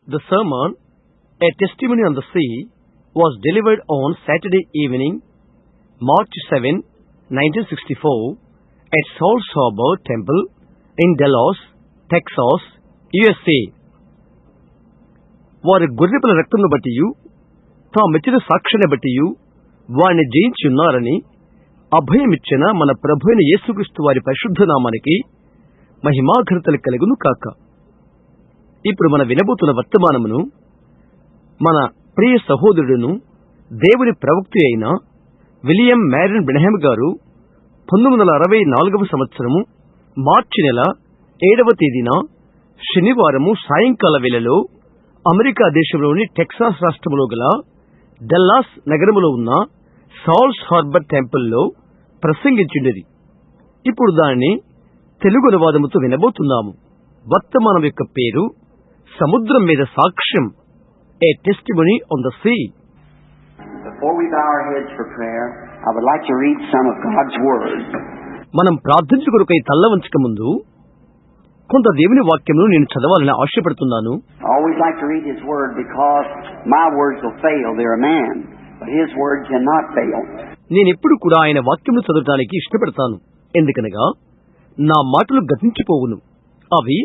The sermon, A Testimony on the Sea, was delivered on Saturday evening, March 7, 1964, at Saul's Harbor Temple in Dallas, Texas, USA. వారి గొర్రెపిల్ల రక్తమును బట్టియు తామిచ్చిన సాక్ష్యాన్ని బట్టియు వారిని జయించి ఉన్నారని అభయమిచ్చిన మన ప్రభు అయిన యేసుక్రీస్తు వారి పరిశుద్ధ నామానికి మహిమాఘనతలు కలుగును కాక. ఇప్పుడు మన వినబోతున్న వర్తమానమును మన ప్రియ సహోదరుడును దేవుని ప్రవక్త అయిన విలియం మ్యారిన్ బ్రెనహామ్ గారు 1964వ సంవత్సరము మార్చి నెల 7వ తేదీన శనివారము సాయంకాల వేళలో అమెరికా దేశంలోని టెక్సాస్ రాష్ట్రములో గల డల్లాస్ నగరములో ఉన్న సాల్స్ హార్బర్ టెంపుల్లో ప్రసంగించింది. ఇప్పుడు దానిని తెలుగు అనువాదముతో వినబోతున్నాము. వర్తమానం యొక్క పేరు సముద్రం మీద సాక్ష్యం, a testimony on the sea. Before we bow our heads for prayer, I would like to read some of God's Word. మనం ప్రార్థించుకొరకై తల్ల వంచక ముందు కొంత దేవుని వాక్యమును నేను చదవాలని ఆశపడుతున్నాను. I always like to read His Word because my words will fail. They're a man, but His Word cannot fail. నేనెప్పుడు కూడా ఆయన వాక్యమును చదవడానికి ఇష్టపడతాను. ఎందుకనగా నా మాటలు గతించిపోవును. అవి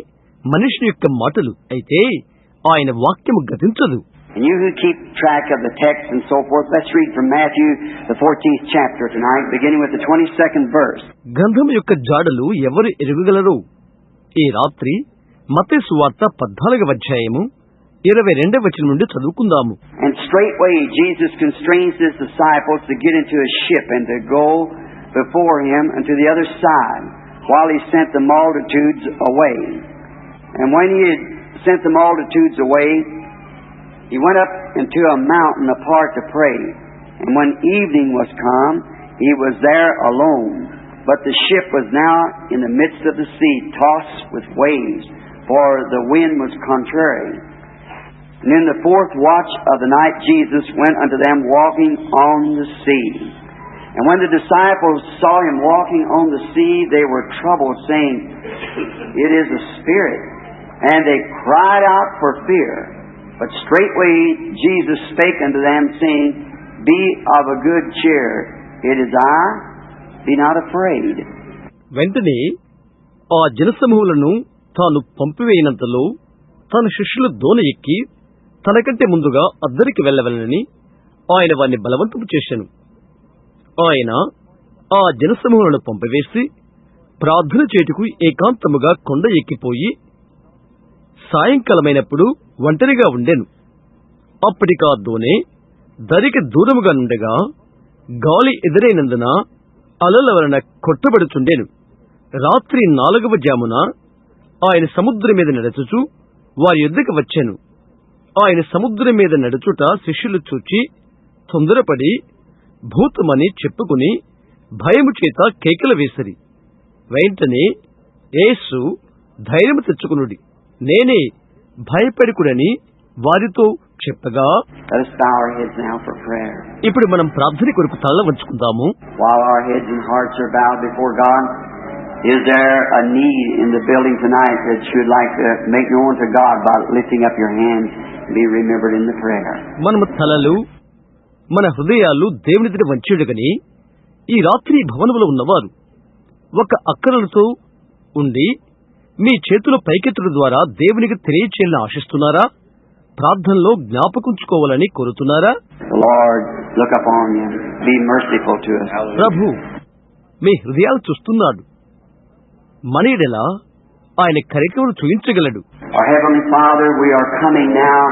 మనుషుని యొక్క మాటలు అయితే ఆయన వాక్యము గతించదు. And you who keep track of the text and so forth, let's read from Matthew, the 14th chapter tonight, beginning with the 22nd verse. గ్రంథము యొక్క జాడలు ఎవరు ఎరుగగలరు? ఈ రాత్రి మత్తయి సువార్త 14వ అధ్యాయము 22వ వచనం నుండి చదువుకుందాము. And straightway Jesus constrains his disciples to get into a ship and to go before him unto the other side, while he sent the multitudes away. And when he had sent the multitudes away, he went up into a mountain apart to pray. And when evening was come, he was there alone. But the ship was now in the midst of the sea, tossed with waves, for the wind was contrary. And in the fourth watch of the night Jesus went unto them walking on the sea. And when the disciples saw him walking on the sea, they were troubled, saying, It is a spirit. And they cried out for fear. But straightway Jesus spake unto them, saying, Be of a good cheer, it is I, be not afraid. వెంటనే ఆ జనసమూహులను తాను పంపివేయినంతలో తన శిష్యులు దోణ ఎక్కి తనకంటే ముందుగా అద్దరికి వెళ్ళవలనని ఆయన వారిని బలవంతము చేశాను. ఆయన ఆ జనసమూహులను పంపివేసి ప్రార్థన చేయుటకు ఏకాంతముగా కొండ ఎక్కిపోయి సాయంకాలమైనప్పుడు ఒంటరిగా ఉండెను. అప్పటికా దోణి దరికి దూరముగా నుండగా గాలి ఎదురైనందున అలల వలన కొట్టబడుచుండెను. రాత్రి 4వ జామున ఆయన సముద్రం మీద నడుచుచు వారి యొద్దకు వచ్చాను. ఆయన సముద్రం మీద నడుచుట శిష్యులు చూచి తొందరపడి భూతమని చెప్పుకుని భయము చేత కేకలు వేసిరి. వెంటనే యేసు ధైర్యము తెచ్చుకునుడి, నేనే, భయపడకుడని వారితో చెప్పగా, Let us bow our heads now for prayer. ఇప్పుడు మనం ప్రార్థన కొరకు తల వంచుకుందాము. While our heads and hearts are bowed before God, is there a need in the building tonight that you would like to make known to God by lifting up your hands and be remembered in the prayer? మనము తలలు, మన హృదయాలు దేవుని ఎదుట వంచేడుగని ఈ రాత్రి భవనములో ఉన్నవారు ఒక అక్కరలతో ఉండి మీ చేతుల పైకెత్తడం ద్వారా దేవునికి తెలియచేయాలని ఆశిస్తున్నారా? ప్రార్థనలో జ్ఞాపకుంచుకోవాలని కోరుతున్నారా? Lord, look upon you. Be merciful to us. ప్రభు మీ హృదయాలు చూస్తున్నాడు. మన యెడల ఆయన కనికరము చూపించగలడు. Our Heavenly Father, we are coming now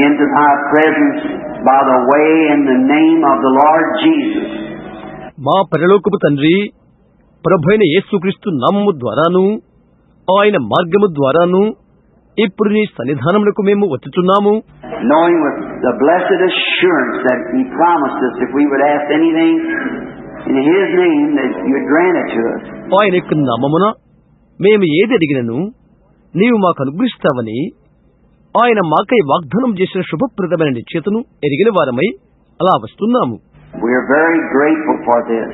into Thy presence by the way and the name of the Lord Jesus. మా పరలోకపు తండ్రి, ప్రభువైన యేసుక్రీస్తు నామము ద్వారాను ఆయన మార్గము ద్వారాను ఇప్పుడు నీ సన్నిధానమునకు మేము వచ్చుచున్నాము. Knowing with the blessed assurance that He promised us if we would ask anything in His name that You would grant it to us. ఆయన యొక్క నామమున మేము ఏది అడిగినను నీవు మాకు అనుగ్రహిస్తావని ఆయన మాకై వాగ్దానం చేసిన శుభప్రదమైన నిశ్చయతను ఎరిగిన వారమై అలా వస్తున్నాము. We are very grateful for this.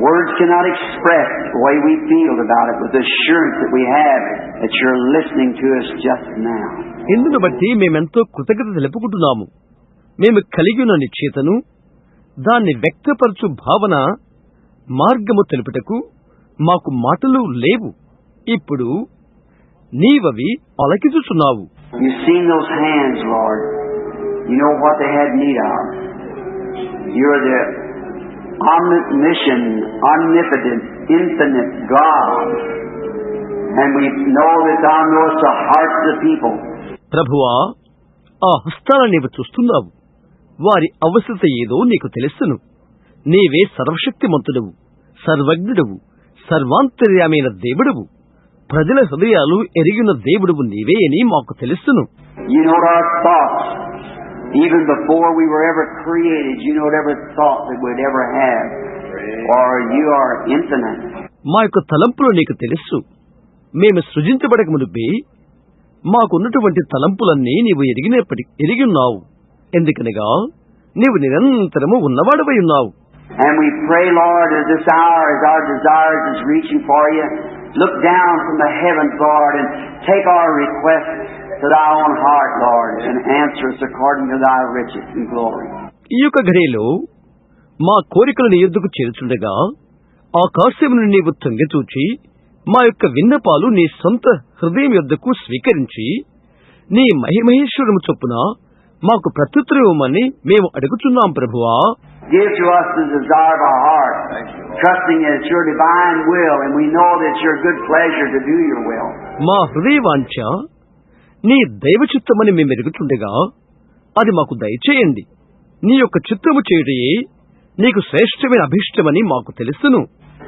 Words cannot express the way we feel about it with the assurance that we have that you're listening to us just now. ఇందును బట్టి మేమెంతో కృతజ్ఞత తెలుపుకుంటున్నాము. మేము కలిగి ఉన్న నిశ్చయతను, దాన్ని వ్యక్తపరచు భావన మార్గము తెలుపుటకు మాకు మాటలు లేవు. ఇప్పుడు నీవవి అలకించుచున్నావు. You've seen those hands, Lord. You know what they had need of. You're the omniscient, omnipotent, infinite God. And we know that thou knowest the hearts of the people. ప్రభువా, ఆ హస్తాలను నీవు చూస్తున్నావు. వారి అవసరత ఏదో నీకు తెలుసును. నీవే సర్వశక్తిమంతుడవు, సర్వజ్ఞుడవు, సర్వాంతర్యామైన దేవుడవు. ప్రజల హృదయాలు ఎరిగిన దేవుడవు నీవే అని మాకు తెలుసును. You know our thoughts. Even before we were ever created, you know every thought that we'd ever have. For you are infinite. మా యొక్క తలంపులు నీకు తెలుసు. మేము సృజించబడక మునుపే మాకున్నటువంటి తలంపులన్నీ నీవు ఎరిగి ఉన్నావు. ఎందుకనగా నీవు నిరంతరము ఉన్నవాడవై ఉన్నావు. And we pray, Lord, at this hour, as our desires is reaching for you, look down from the heavens, Lord, and take our requests to thy own heart, Lord, and answer us according to thy riches and glory. ఈ యొక్క ఘడియలో మా కోరికలు నీ యొద్దకు చేర్చుండగా ఆకాశమును నీవు తొంగిచూచి మా యొక్క విన్నపాలు నీ సొంత హృదయం యొద్దకు స్వీకరించి నీ మహిమహేశ్వరము చొప్పున మాకు ప్రత్యుత్తరమివ్వమని మేము అడుగుచున్నాం. ప్రభువా, give to us the desire of our heart, trusting that it's your divine will, and we know that it's your good pleasure to do your will. మా హృదయవాంఛ నీ దైవ చిత్తమని మేము ఎరుగుచుండగా అది మాకు దయచేయండి. నీ యొక్క చిత్తము చేయుటయే నీకు శ్రేష్టమైన అభిష్టమని మాకు తెలుసును.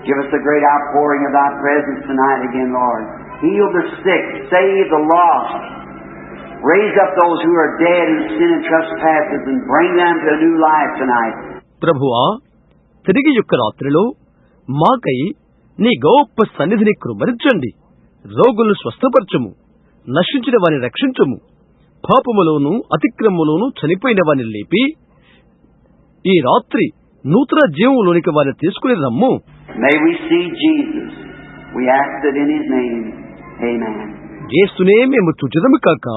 Give us the great outpouring of thy presence tonight again, Lord. Heal the sick, save the lost, raise up those who are dead in sin and trespasses, and bring them to a new life tonight. ప్రభువా, తిరిగి యొక్క రాత్రిలో మాకై నీ గొప్ప సన్నిధిని కృమరించండి. రోగులను స్వస్థపరచము, నశించిన వారిని రక్షించము, పాపములోను అతిక్రమములోను చనిపోయిన వారిని లేపి ఈ రాత్రి నూతన జీవములోనికి వారిని తీసుకుని రమ్ము. May we see Jesus. We ask it in his name. Amen. యేసునే మేము చూచెదము కాక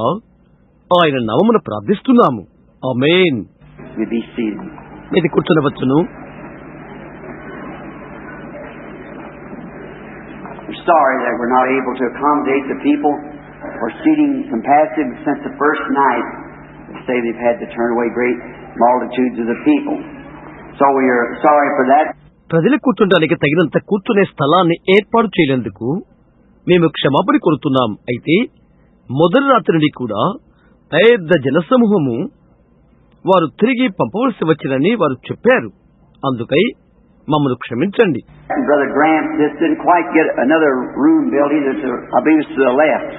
ఆయన నామమున ప్రార్థిస్తున్నాము. ఆమేన్. You be seated. ఇది కూర్చునవచ్చును. We're sorry that we're not able to accommodate the people for seating capacity since the first night. They say they've had to turn away great multitudes of the people. So we are sorry for that. ప్రజలు కూర్చుంటానికి తగినంత కూర్చునే స్థలాన్ని ఏర్పాటు చేయలేందుకు మేము క్షమాపణ కోరుతున్నాం. అయితే మొదటి రాత్రి నుండి కూడా పెద్ద జనసమూహము వారు తిరిగి పంపవలసి వచ్చినని వారు చెప్పారు. అందుకై మమ్మల్ని క్షమించండి. Brother Grant just didn't quite get another room built either to, I believe it's to the left,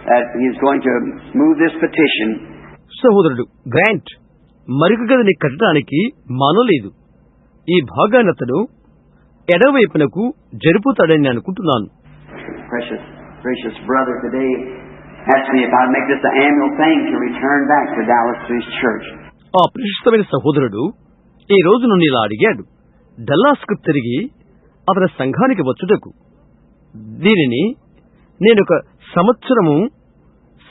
that he's going to move this petition. సహోదరుడు గ్రాంట్ మరొక గదిని కట్టడానికి మానలేదు. ఈ భాగాన్ని అతడు ఎడవైపునకు జరుపుతాడని అనుకుంటున్నాను. Precious brother today asked me if I'd make this an annual thing to return back to Dallas to his church. ఆ ప్రశస్తమైన సహోదరుడు ఈ రోజు నుండి ఇలా అడిగాడు, డల్లాస్కు తిరిగి అతని సంఘానికి వచ్చుటకు. దీనిని నేనొక సంవత్సరము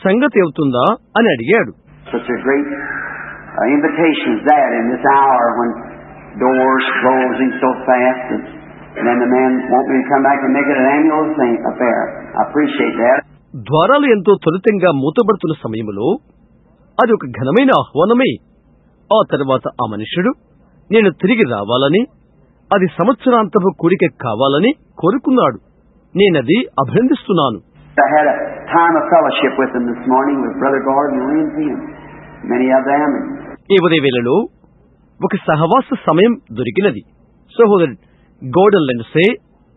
సంగతి అవుతుందా అని అడిగాడు. Such a great invitation is that in this hour when doors closing so fast, and then the man won't me to come back and make it an annual thing affair. I appreciate that. ద్వారాలు ఎంతో త్వరితంగా మూతబడుతున్న సమయంలో అది ఒక ఘనమైన ఆహ్వానమే. ఆ తర్వాత ఆ మనుష్యుడు నేను తిరిగి రావాలని, అది సంవత్సరాంతపు కూడిక కావాలని కోరుకున్నాడు. నేనది అభినందిస్తున్నాను. I had a time of fellowship with them this morning with Brother Gordon and Lindsay and many of them. ఈ ఉదయ వేళలో ఒక సహవాస సమయం దొరికినది. సహోదరు గోర్డన్ లెన్సే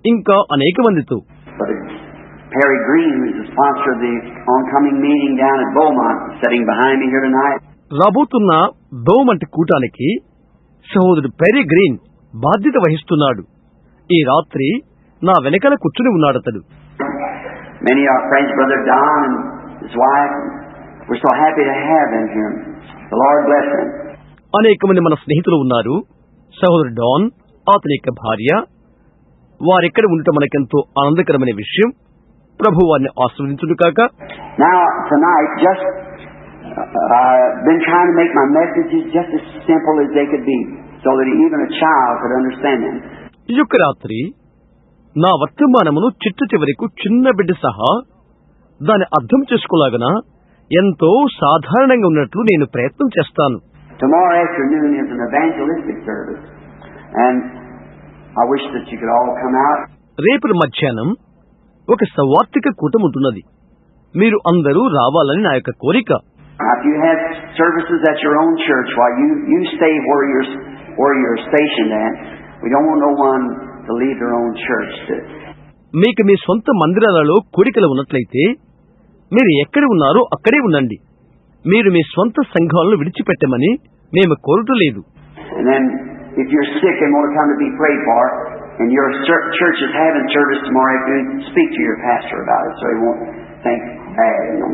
ఇంకా అనేక మందితో. Brother Perry Green, who's the sponsor of the oncoming meeting down at Beaumont, sitting behind me here tonight. రాబోతున్న బౌమంట్ కూటానికి సహోదరుడు పెరీ గ్రీన్ బాధ్యత వహిస్తున్నాడు. ఈ రాత్రి నా వెనకాల కూర్చుని ఉన్నాడతడు. Many of our friends, Brother Don and his wife, we're so happy to have them here. The Lord bless them. అనేక మంది మన స్నేహితులు ఉన్నారు. సహోదరు డాన్, అతని యొక్క భార్య, వారెక్కడ ఉండటం మనకెంతో ఆనందకరమైన విషయం. ప్రభు వారిని ఆశీర్వదించును కాక. Now, tonight, just been trying to make my messages just as simple as they could be, so that even a child could understand them. ఈ యొక్క రాత్రి నా వర్తమానమును చిట్ట చివరకు చిన్న బిడ్డ సహా దాన్ని అర్థం చేసుకోలాగన ఎంతో సాధారణంగా ఉన్నట్లు నేను ప్రయత్నం చేస్తాను. Tomorrow afternoon is an evangelistic service, and I wish that you could all come out. రేపు మధ్యాహ్నం ఒక సవార్తిక కూటం ఉంటున్నది. మీరు అందరూ రావాలని నా యొక్క కోరిక. If you have services at your own church, while you stay where you're stationed at. We don't want no one to leave their own church. మీకు మీ సొంత మందిరాలలో కోరికలు ఉన్నట్లయితే మీరు ఎక్కడ ఉన్నారో అక్కడే ఉండండి. మీరు మీ సొంత సంఘాలను విడిచిపెట్టమని మేము కోరటలేదు. And then if you're sick and want to come to be prayed for, and your church is having service tomorrow afternoon, speak to your pastor about it so he won't think bad, you know.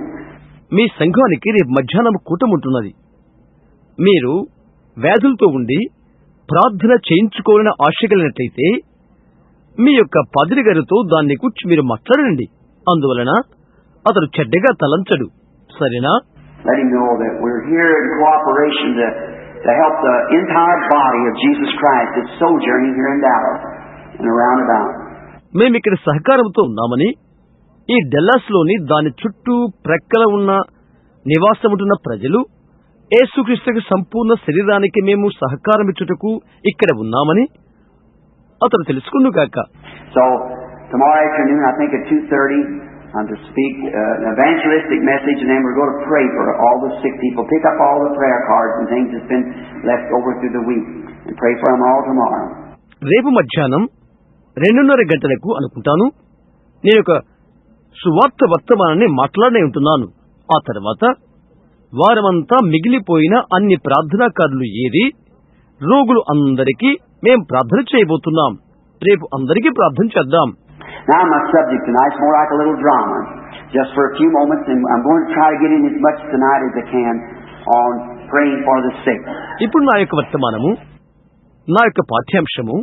మీ సంఘానికి రేపు మధ్యాహ్నం కూటం ఉంటున్నది. మీరు వ్యాధులతో ఉండి ప్రార్థన చేయించుకోవాలని ఆశ కలిగినట్లయితే మీ యొక్క పాదిరి గారితో దాన్ని గురించి మీరు మాట్లాడండి. అందువలన అతడు చెడ్డగా తలంచడు. సరేనా? Let him know that we're here in cooperation to help the entire body of Jesus Christ that's sojourning here in Dallas and around about. మేమిక్కడ సహకారంతో ఉన్నామని, ఈ డల్లాస్లోని దాని చుట్టూ ప్రక్కల ఉన్న నివాసముంటున్న ప్రజలు యేసుక్రీస్తుకి సంపూర్ణ శరీరానికి మేము సహకారమిచ్చుటకు ఇక్కడ ఉన్నామని అతను తెలుసుకుందుగాక. So tomorrow afternoon, I think at 2:30, I'm to speak an evangelistic message, and then we're going to pray for all the sick people. Pick up all the prayer cards and things that's been left over through the week, and pray for them all tomorrow. రేపు మధ్యాహ్నం 2:30 గంటలకు అనుకుంటాను నేను ఒక సువార్త వర్తమానాన్ని మాట్లాడనే ఉంటున్నాను. ఆ తర్వాత వారమంతా మిగిలిపోయిన అన్ని ప్రార్థనా కార్డులు ఏరి రోగులు అందరికీ మేం ప్రార్థన చేయబోతున్నాం. రేపు అందరికీ ప్రార్థన చేద్దాం. Now my subject tonight is more like a little drama, just for a few moments, and I'm going to try to get in as much tonight as I can on praying for the sick. ఇప్పుడు నా యొక్క వర్తమానము, నా యొక్క పాఠ్యాంశము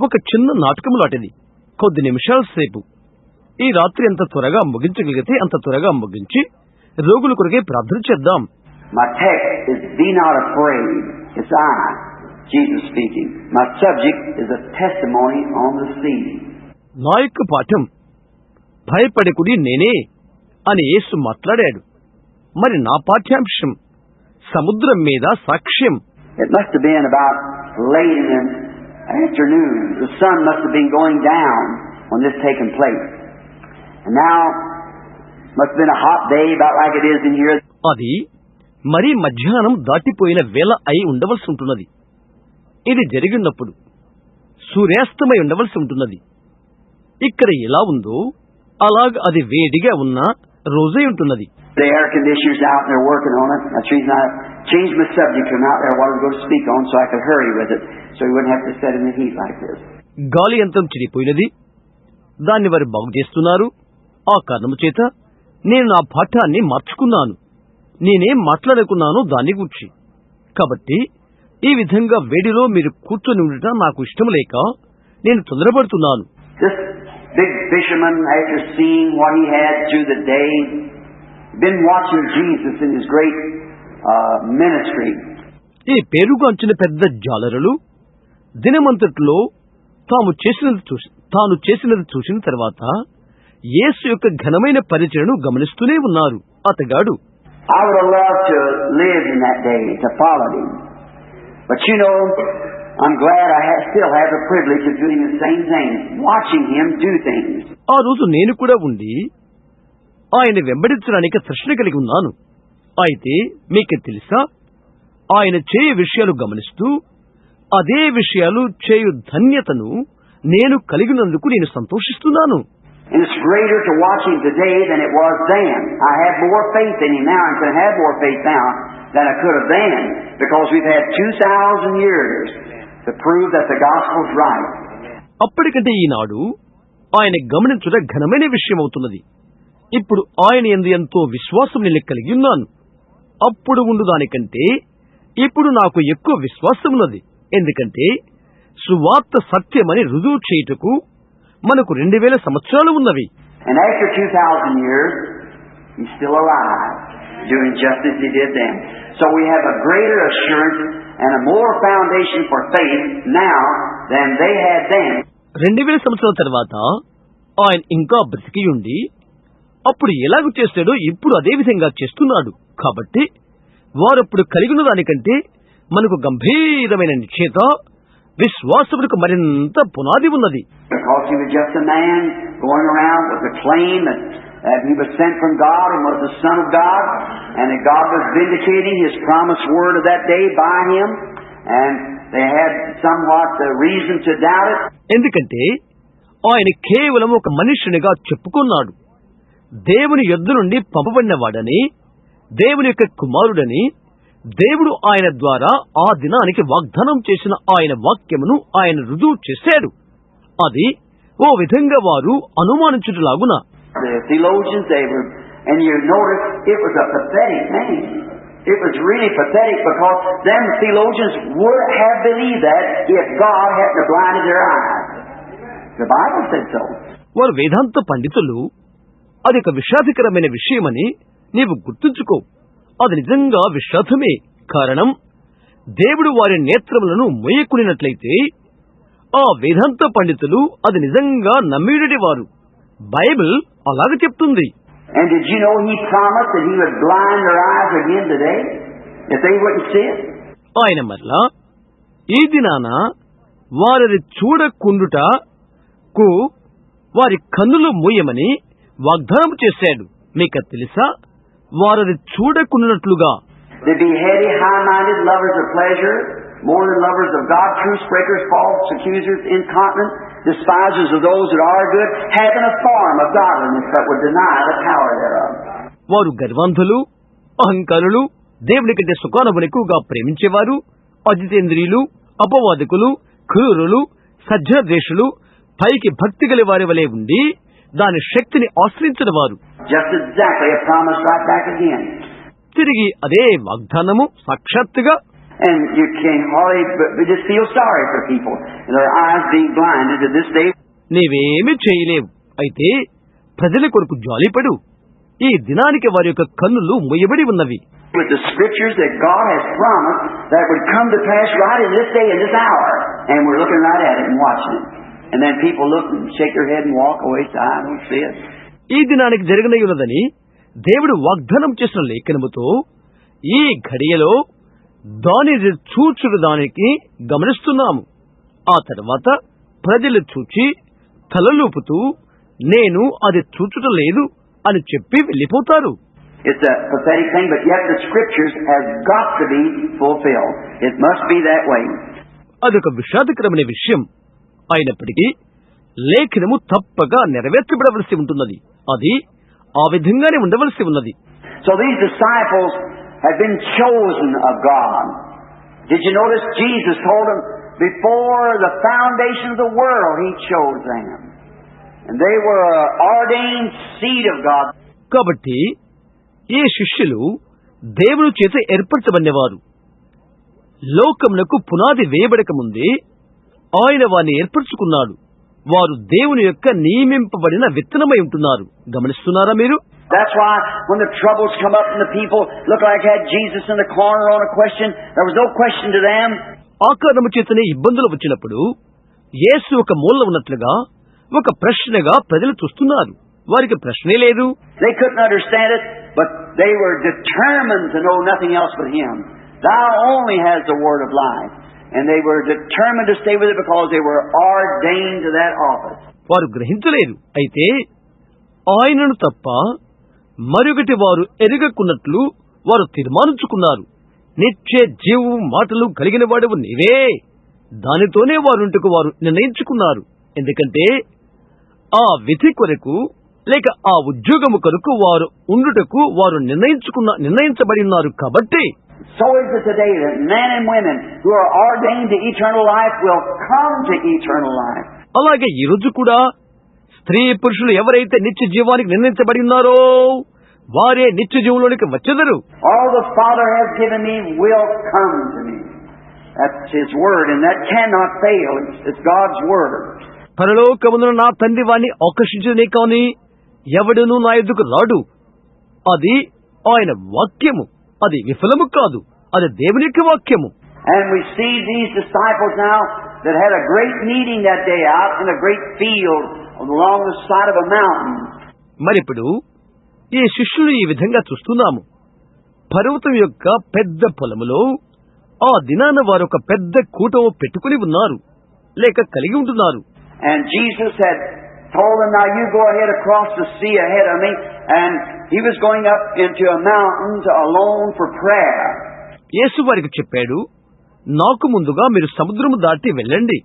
ఒక చిన్న నాటకము లాంటిది. కొద్ది నిమిషాల సేపు ఈ రాత్రి ఎంత త్వరగా ముగించగలిగితే అంత త్వరగా ముగించి రోగుల కొరకే ప్రార్థన చేద్దాం. My text is "Be not afraid." It's I, Jesus speaking. My subject is a testimony on the sea. నా యొక్క పాఠం భయపడకుడి నేనే అని యేసు మాట్లాడాడు. మరి నా పాఠ్యాంశం సముద్రం మీద సాక్ష్యం. It must have been about late in the afternoon. The sun must have been going down when this taken place. And now must have been a hot day about like it is in here. అది మరీ మధ్యాహ్నం దాటిపోయిన వేళ అయి ఉండవలసి ఉంటున్నది. ఇది జరిగినప్పుడు సూర్యాస్తమై ఉండవలసి ఉంటున్నది. ఇక్కడ ఎలా ఉందో అలాగ అది వేడిగా ఉన్న రోజై ఉంటున్నది. The air conditioners out and they're working on it. That's the reason I changed my subject from out there what I was going to speak on, so I could hurry with it, so we wouldn't have to sit in the heat like this. గాలి యంత్రం చెడిపోయినది, దాన్ని వారు బాగు చేస్తున్నారు. ఆ కారణము చేత నేను నా పాఠాన్ని మార్చుకున్నాను. నేనేం మాట్లాడుకున్నానో దాని గురించి. కాబట్టి ఈ విధంగా వేడిలో మీరు కూర్చొని ఉండటం నాకు ఇష్టం లేక నేను తొందరపడుతున్నాను. This big fisherman, after seeing what he had through the day, been watching Jesus in his great ministry. ఈ పేరుగాంచిన పెద్ద జాలరులు దినమంతట్లో తాను చేసినది చూసిన తర్వాత యేసు యొక్క ఘనమైన పరిచయను గమనిస్తూనే ఉన్నారు. అతగాడు I would have loved to live in that day to follow him. But you know, I'm glad I still have the privilege of doing the same thing, watching him do things. ఆ రోజు నేను కూడా ఉండి ఆయన వెంబడించడానికి తృష్ణ కలిగి ఉన్నాను. అయితే మీకు తెలుసా, ఆయన చేయు విషయాలు గమనిస్తూ అదే విషయాలు చేయు ధన్యతను నేను కలిగినందుకు నేను సంతోషిస్తున్నాను. And it's greater to watch him today than it was then. I have more faith in him now and can have more faith now than I could have then, because we've had 2,000 years to prove that the gospel's right. అప్పటికంటే ఈనాడు ఆయన గమనించుట ఘనమైన విషయం అవుతున్నది. ఇప్పుడు ఆయన యందు ఎంతో విశ్వాసం నేను కలిగి ఉన్నాను. అప్పుడు ఉండు దానికంటే ఇప్పుడు నాకు ఎక్కువ విశ్వాసం ఉన్నది. ఎందుకంటే సువార్త సత్యమని రుజువు చేయుటకు మనకు 2000 సంవత్సరాలు ఉన్నవి. And after 2,000 years, he's still alive, doing just as he did then. So we have a greater assurance and a more foundation for faith now than they had then. 2000 సంవత్సరాల తర్వాత ఆయన ఇంకా బ్రతికి ఉండి అప్పుడు ఎలాగ చేస్తాడో ఇప్పుడు అదే విధంగా చేస్తున్నాడు. కాబట్టి వారప్పుడు కలిగి ఉన్న దానికంటే మనకు గంభీరమైన నిశ్చయత, విశ్వాసములకు మరింత పునాది ఉన్నది. Because he was just a man going around with a claim that he was sent from God and was the Son of God, and that God was vindicating his promised word of that day by him, and they had somewhat the reason to doubt it. ఎందుకంటే ఆయన కేవలం ఒక మనుష్యునిగా చెప్పుకున్నాడు. దేవుని యొద్ద నుండి పంపబడినవాడని, దేవుని యొక్క కుమారుడని దేవుడు ఆయన ద్వారా ఆ దినానికి వాగ్దానం చేసిన ఆయన వాక్యమును ఆయన రుజువు చేశాడు. అది ఓ విధంగా వారు అనుమానించుటలాగున. The theologians, and you notice it was a pathetic name. It was really pathetic because them theologians would have believed that if God hadn't blinded their eyes. The Bible said so. వారు వేదాంత పండితులు అది ఒక విషాదకరమైన విషయమని నీవు గుర్తుంచుకో. అది నిజంగా విషాదమే. కారణం దేవుడు వారి నేత్రములను మొయ్యకునినట్లయితే ఆ వేదాంత పండితులు అది నిజంగా నమ్మిడటి వారు. బైబిల్ అలాగ చెప్తుంది. And did you know he promised that he would blind their eyes again today if they wouldn't see it? ఆయన మరలా ఈ దినాన వారిని చూడకుండుటకు వారి కన్నులు మూయమని వాగ్దానం చేశాడు. మీకు తెలుసా, వారిని చూడకుండునట్లుగా. They be heady, high-minded, lovers of pleasure, more than lovers of God, truce breakers, false accusers, incontinent, despisers of those that are good, having a form of godliness that would deny the power thereof. వారు గర్వాంధులు, అహంకారులు, దేవుని కంటే సుఖానుభవం ఎక్కువగా ప్రేమించేవారు, అజితేంద్రియులు, అపవాదకులు, క్రూరులు, సజ్జనద్వేషులు, పైకి భక్తి గల వారి వలె ఉండి దాని శక్తిని ఆశ్రయించిన వారు. Just exactly a promise right back again. తిరిగి అదే వాగ్దానము సాక్షాత్తుగా. And you can hardly but just feel sorry for people and their eyes being blinded to this day. నీవేమీ చేయలేవు. అయితే ప్రజల కొరకు జాలిపడు. ఈ దినానికి వారి యొక్క కన్నులు మూయబడి ఉన్నవి. With the scriptures that God has promised that would come to pass right in this day and this hour, and we're looking right at it and watching it. And then people look and shake their head and walk away, say, I don't see it. ఈ దినానికి జరగనయ్యున్నదని దేవుడు వాగ్దానం చేసిన లేఖనముతో ఈ ఘడియలో దాని చూచుడు దానికి గమనిస్తున్నాము. ఆ తర్వాత ప్రజలు చూచి తలలూపుతూ నేను అది చూచుట లేదు అని చెప్పి వెళ్ళిపోతారు. It's a pathetic thing, but yet the scriptures have got to be fulfilled. It must be that way. అదొక విషాదకరమైన విషయం అయినప్పటికీ లేఖనము తప్పగా నెరవేర్చబడవలసి ఉంటున్నది. అది ఆ విధంగానే ఉండవలసి ఉన్నది. So these disciples have been chosen of God. Did you notice Jesus told them before the foundation of the world he chose them. And they were an ordained seed of God. కాబట్టి ఈ శిష్యులు దేవుని చేత ఏర్పరచబడినవారు. లోకమునకు పునాది వేయబడక ముందే ఆయన వారిని ఏర్పరచుకున్నాడు. వారు దేవుని యొక్క నియమింపబడిన విత్తనమై ఉంటున్నారు. గమనిస్తున్నారా మీరు? That's why when the troubles come up and the people look like had Jesus in the corner on a question, there was no question to them. ఆ కారణము చేతనే ఇబ్బందులు వచ్చినప్పుడు యేసు ఒక మూల ఉన్నట్లుగా ఒక ప్రశ్నగా ప్రజలు చూస్తున్నారు. వారికి ప్రశ్నే లేదు. They couldn't understand it, but they were determined to know nothing else but him. Thou only has the word of life. And they were determined to stay with it because they were ordained to that office. వారు గ్రహించలేదు. అయితే ఆయనను తప్ప మరొకటి వారు ఎరగకున్నట్లు వారు తీర్మానించుకున్నారు. నిత్య జీవు మాటలు కలిగిన వాడవు నీవే. దానితోనే వారుంటకు వారు నిర్ణయించుకున్నారు. ఎందుకంటే ఆ విధి కొరకు లేక ఆ ఉద్యోగము కొరకు వారు ఉండుటకు వారు నిర్ణయించబడి ఉన్నారు. కాబట్టి So is it today that men and women who are ordained to eternal life will come to eternal life. అలాగే ఈ రోజు కూడా స్త్రీ పురుషులు ఎవరైతే నిత్య జీవానికి నిర్ణయించబడి ఉన్నారో వారే నిత్య జీవంలోనికి వచ్చెదరు. All the Father has given me will come to me. That's His word, and that cannot fail. It's God's word. పరలోకమున నా తండ్రి వాణ్ణి ఆకర్షించనే కాని ఎవడునూ నా ఎద్దుకు రాడు. అది ఆయన వాక్యము, అది విఫలము కాదు, అది దేవుని యొక్క వాక్యము. And we see these disciples now that had a great meeting that day out in a great field along the side of a mountain. మరిప్పుడు ఈ శిష్యులు ఈ విధంగా చూస్తున్నాము. పర్వతం యొక్క పెద్ద పొలములో ఆ దినాన వారు ఒక పెద్ద కూటము పెట్టుకుని ఉన్నారు, లేక కలిగి ఉంటున్నారు. And Jesus had told them, now you go ahead across the sea ahead of me. And he was going up into a mountain alone for prayer. యేసు వారికి చెప్పాడు, నాకు ముందుగా మీరు సముద్రము దాటి వెళ్ళండి.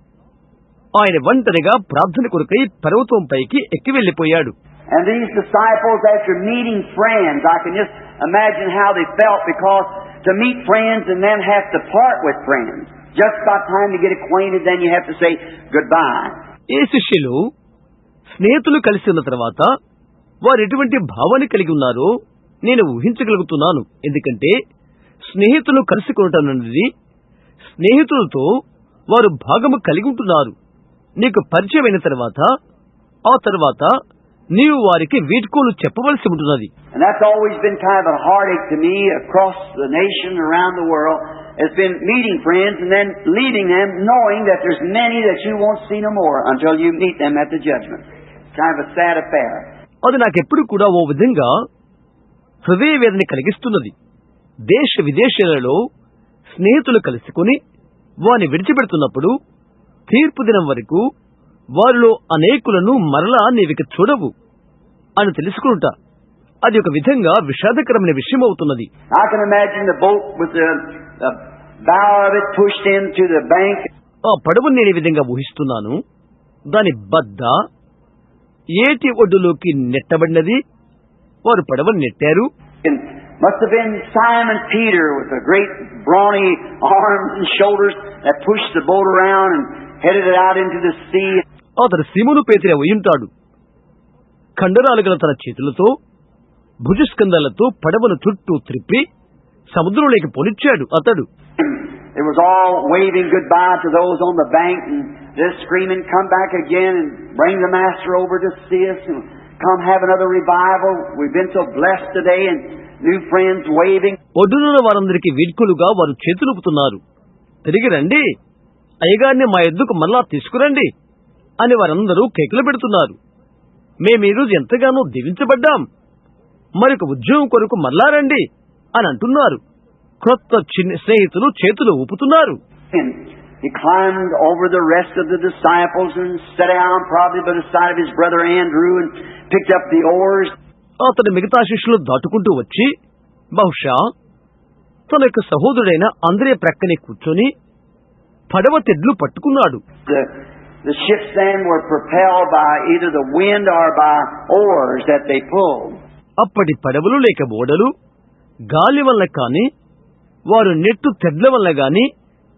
ఆయన ఒంటరిగా ప్రార్థన కొరకై పర్వతం పైకి ఎక్కి వెళ్లిపోయాడు. And these disciples, after meeting friends, I can just imagine how they felt, because to meet friends and then have to part with friends. Just about time to get acquainted, then you have to say goodbye. ఈ శిష్యులు స్నేహితులు కలిసి ఉన్న తర్వాత వారు ఎటువంటి భావాన్ని కలిగి ఉన్నారో నేను ఊహించగలుగుతున్నాను. ఎందుకంటే స్నేహితులు కలుసుకొనటం అనేది స్నేహితులతో వారు భాగము కలిగి ఉంటున్నారు. నీకు పరిచయమైన తర్వాత ఆ తర్వాత నీవు వారికి వీడ్కోలు చెప్పవలసి ఉంటున్నది. And that's always been kind of a heartache to me across the nation, around the world. It's been meeting friends and then leaving them, knowing that there's many that you won't see no more until you meet them at the judgment. It's kind of a sad affair. అది నాకెప్పుడు కూడా ఓ విధంగా హృదయ వేదన కలిగిస్తున్నది. దేశ విదేశాలలో స్నేహితులు కలుసుకుని వారిని విడిచిపెడుతున్నప్పుడు తీర్పు దినం వరకు వారిలో అనేకులను మరలా నీవిక చూడవు అని తెలుసుకుంటా. అది ఒక విధంగా విషాదకరమైన విషయం అవుతున్నది. I can imagine the boat with the bow of it pushed into the bank. ఆ పడవను నేను ఈ విధంగా ఊహిస్తున్నాను. దాని బద్ద ఏటి ఒడ్డులోకి నెట్టబడినది. వారు పడవను నెట్టారు. It must have been Simon Peter with the great brawny arms and shoulders that pushed the boat around and headed it out into the sea. అతడు సీమోను పేతురు అయి ఉంటాడు. కండరాలు గల తన చేతులతో భుజస్కంధాలతో పడవను చుట్టూ త్రిప్పి సముద్రంలోకి పొలిచాడు అతడు. It was all waving goodbye to those on the bank and just screaming, come back again and bring the master over to see us and come have another revival. We've been so blessed today, and new friends waving. ఒడ్డునున్న వారందరికీ వీడ్కోలుగా వారు చేతులుపుతున్నారు. తిరిగి రండి, అయ్యగారిని మా ఎద్దుకు మళ్ళా తీసుకురండి అని వారందరూ కేకలు పెడుతున్నారు. మేమీరోజు ఎంతగానో దీవించబడ్డాం, మరొక ఉద్యోగం కొరకు మళ్ళా రండి అని అంటున్నారు. క్రొత్త స్నేహితులు చేతులు ఊపుతున్నారు. He climbed over the rest of the disciples and sat down probably by the side of his brother Andrew and picked up the oars. అతడు మిగతా శిష్యులు దాటుకుంటూ వచ్చి బహుశా తన యొక్క సహోదరుడైన అంద్రే ప్రక్కనే కూర్చొని పడవ తెడ్లు పట్టుకున్నాడు. The ships then were propelled by either the wind or by oars that they pulled. అప్పటి పడవలు లేక ఓడలు గాలి వల్ల కాని వారు నెట్టు తెడ్ల వల్ల గాని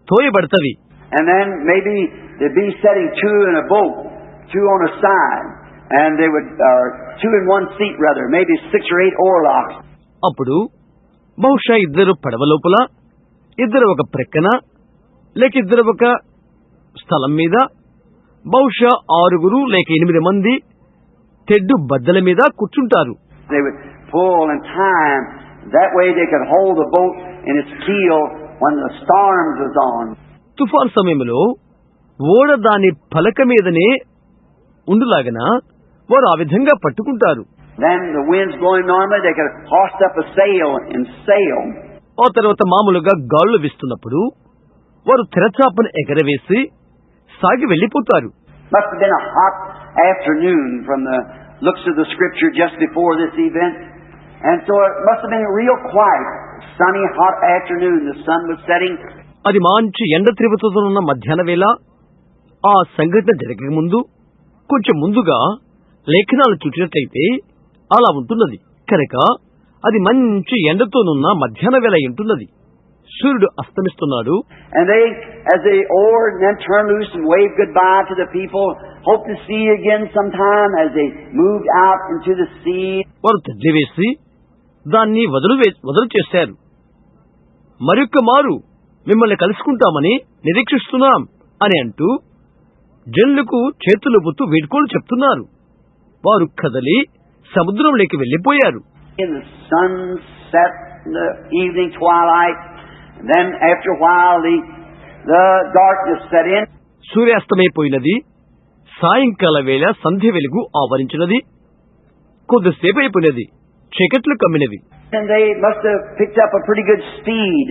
తోయబడతవి. And then maybe they'd be setting two in a boat, two on a side, and they would, two in one seat rather, maybe 6 or 8 oarlocks. అప్పుడు బహుశా ఇద్దరు పడవ లోపల, ఇద్దరు ఒక ప్రక్కన, లేక ఇద్దరు ఒక స్థలం మీద, బహుశా 6 లేక 8 మంది తెడ్డు బద్దల మీద కూర్చుంటారు. They would pull and time. That way they could hold the boat in its keel when the storms was on. తుఫాన్ సమయంలో ఓడ దాని పలక మీదనే ఉండులాగన వారు ఆ విధంగా పట్టుకుంటారు. Then the winds blowing normally, they could hoist up a sail and sail. ఆ తర్వాత మామూలుగా గాలులు వీస్తున్నప్పుడు వారు తెరచాపను ఎగరవేసి సాగి వెళ్లిపోతారు. Must have been a hot afternoon from the looks of the scripture just before this event. And so it must have been real quiet. Sunny, hot afternoon. The sun was setting. అది మంచి ఎండ తీవ్రతతో మధ్యాహ్న వేళ. ఆ సంఘటన జరగక ముందు కొంచెం ముందుగా లేఖనాలు చూసినట్లయితే అలా ఉంటున్నది. కనుక అది మంచి ఎండతోనున్న మధ్యాహ్న వేళ ఉంటున్నది. సూర్యుడు అస్తమిస్తున్నాడు. And they, as they oared and then turned loose and waved goodbye to the people, hope to see you again sometime as they moved out into the sea. వారు తెడ్లి వేసి దాన్ని వదులు చేశారు. మరొక్క మారు మిమ్మల్ని కలుసుకుంటామని నిరీక్షిస్తున్నాం అని అంటూ జనులకు చేతులుపుతూ వీడ్కోలు చెప్తున్నారు. వారు కదలి సముద్రంలోకి వెళ్లిపోయారు. In the sun set, the evening twilight, and then after a while the darkness set in. సూర్యాస్తమైపోయినది. సాయంకాల వేళ సంధ్య వెలుగు ఆవరించినది. కొద్దిసేపు అయిపోయినది. చీకట్లు కమ్మినవి. And they must have picked up a pretty good speed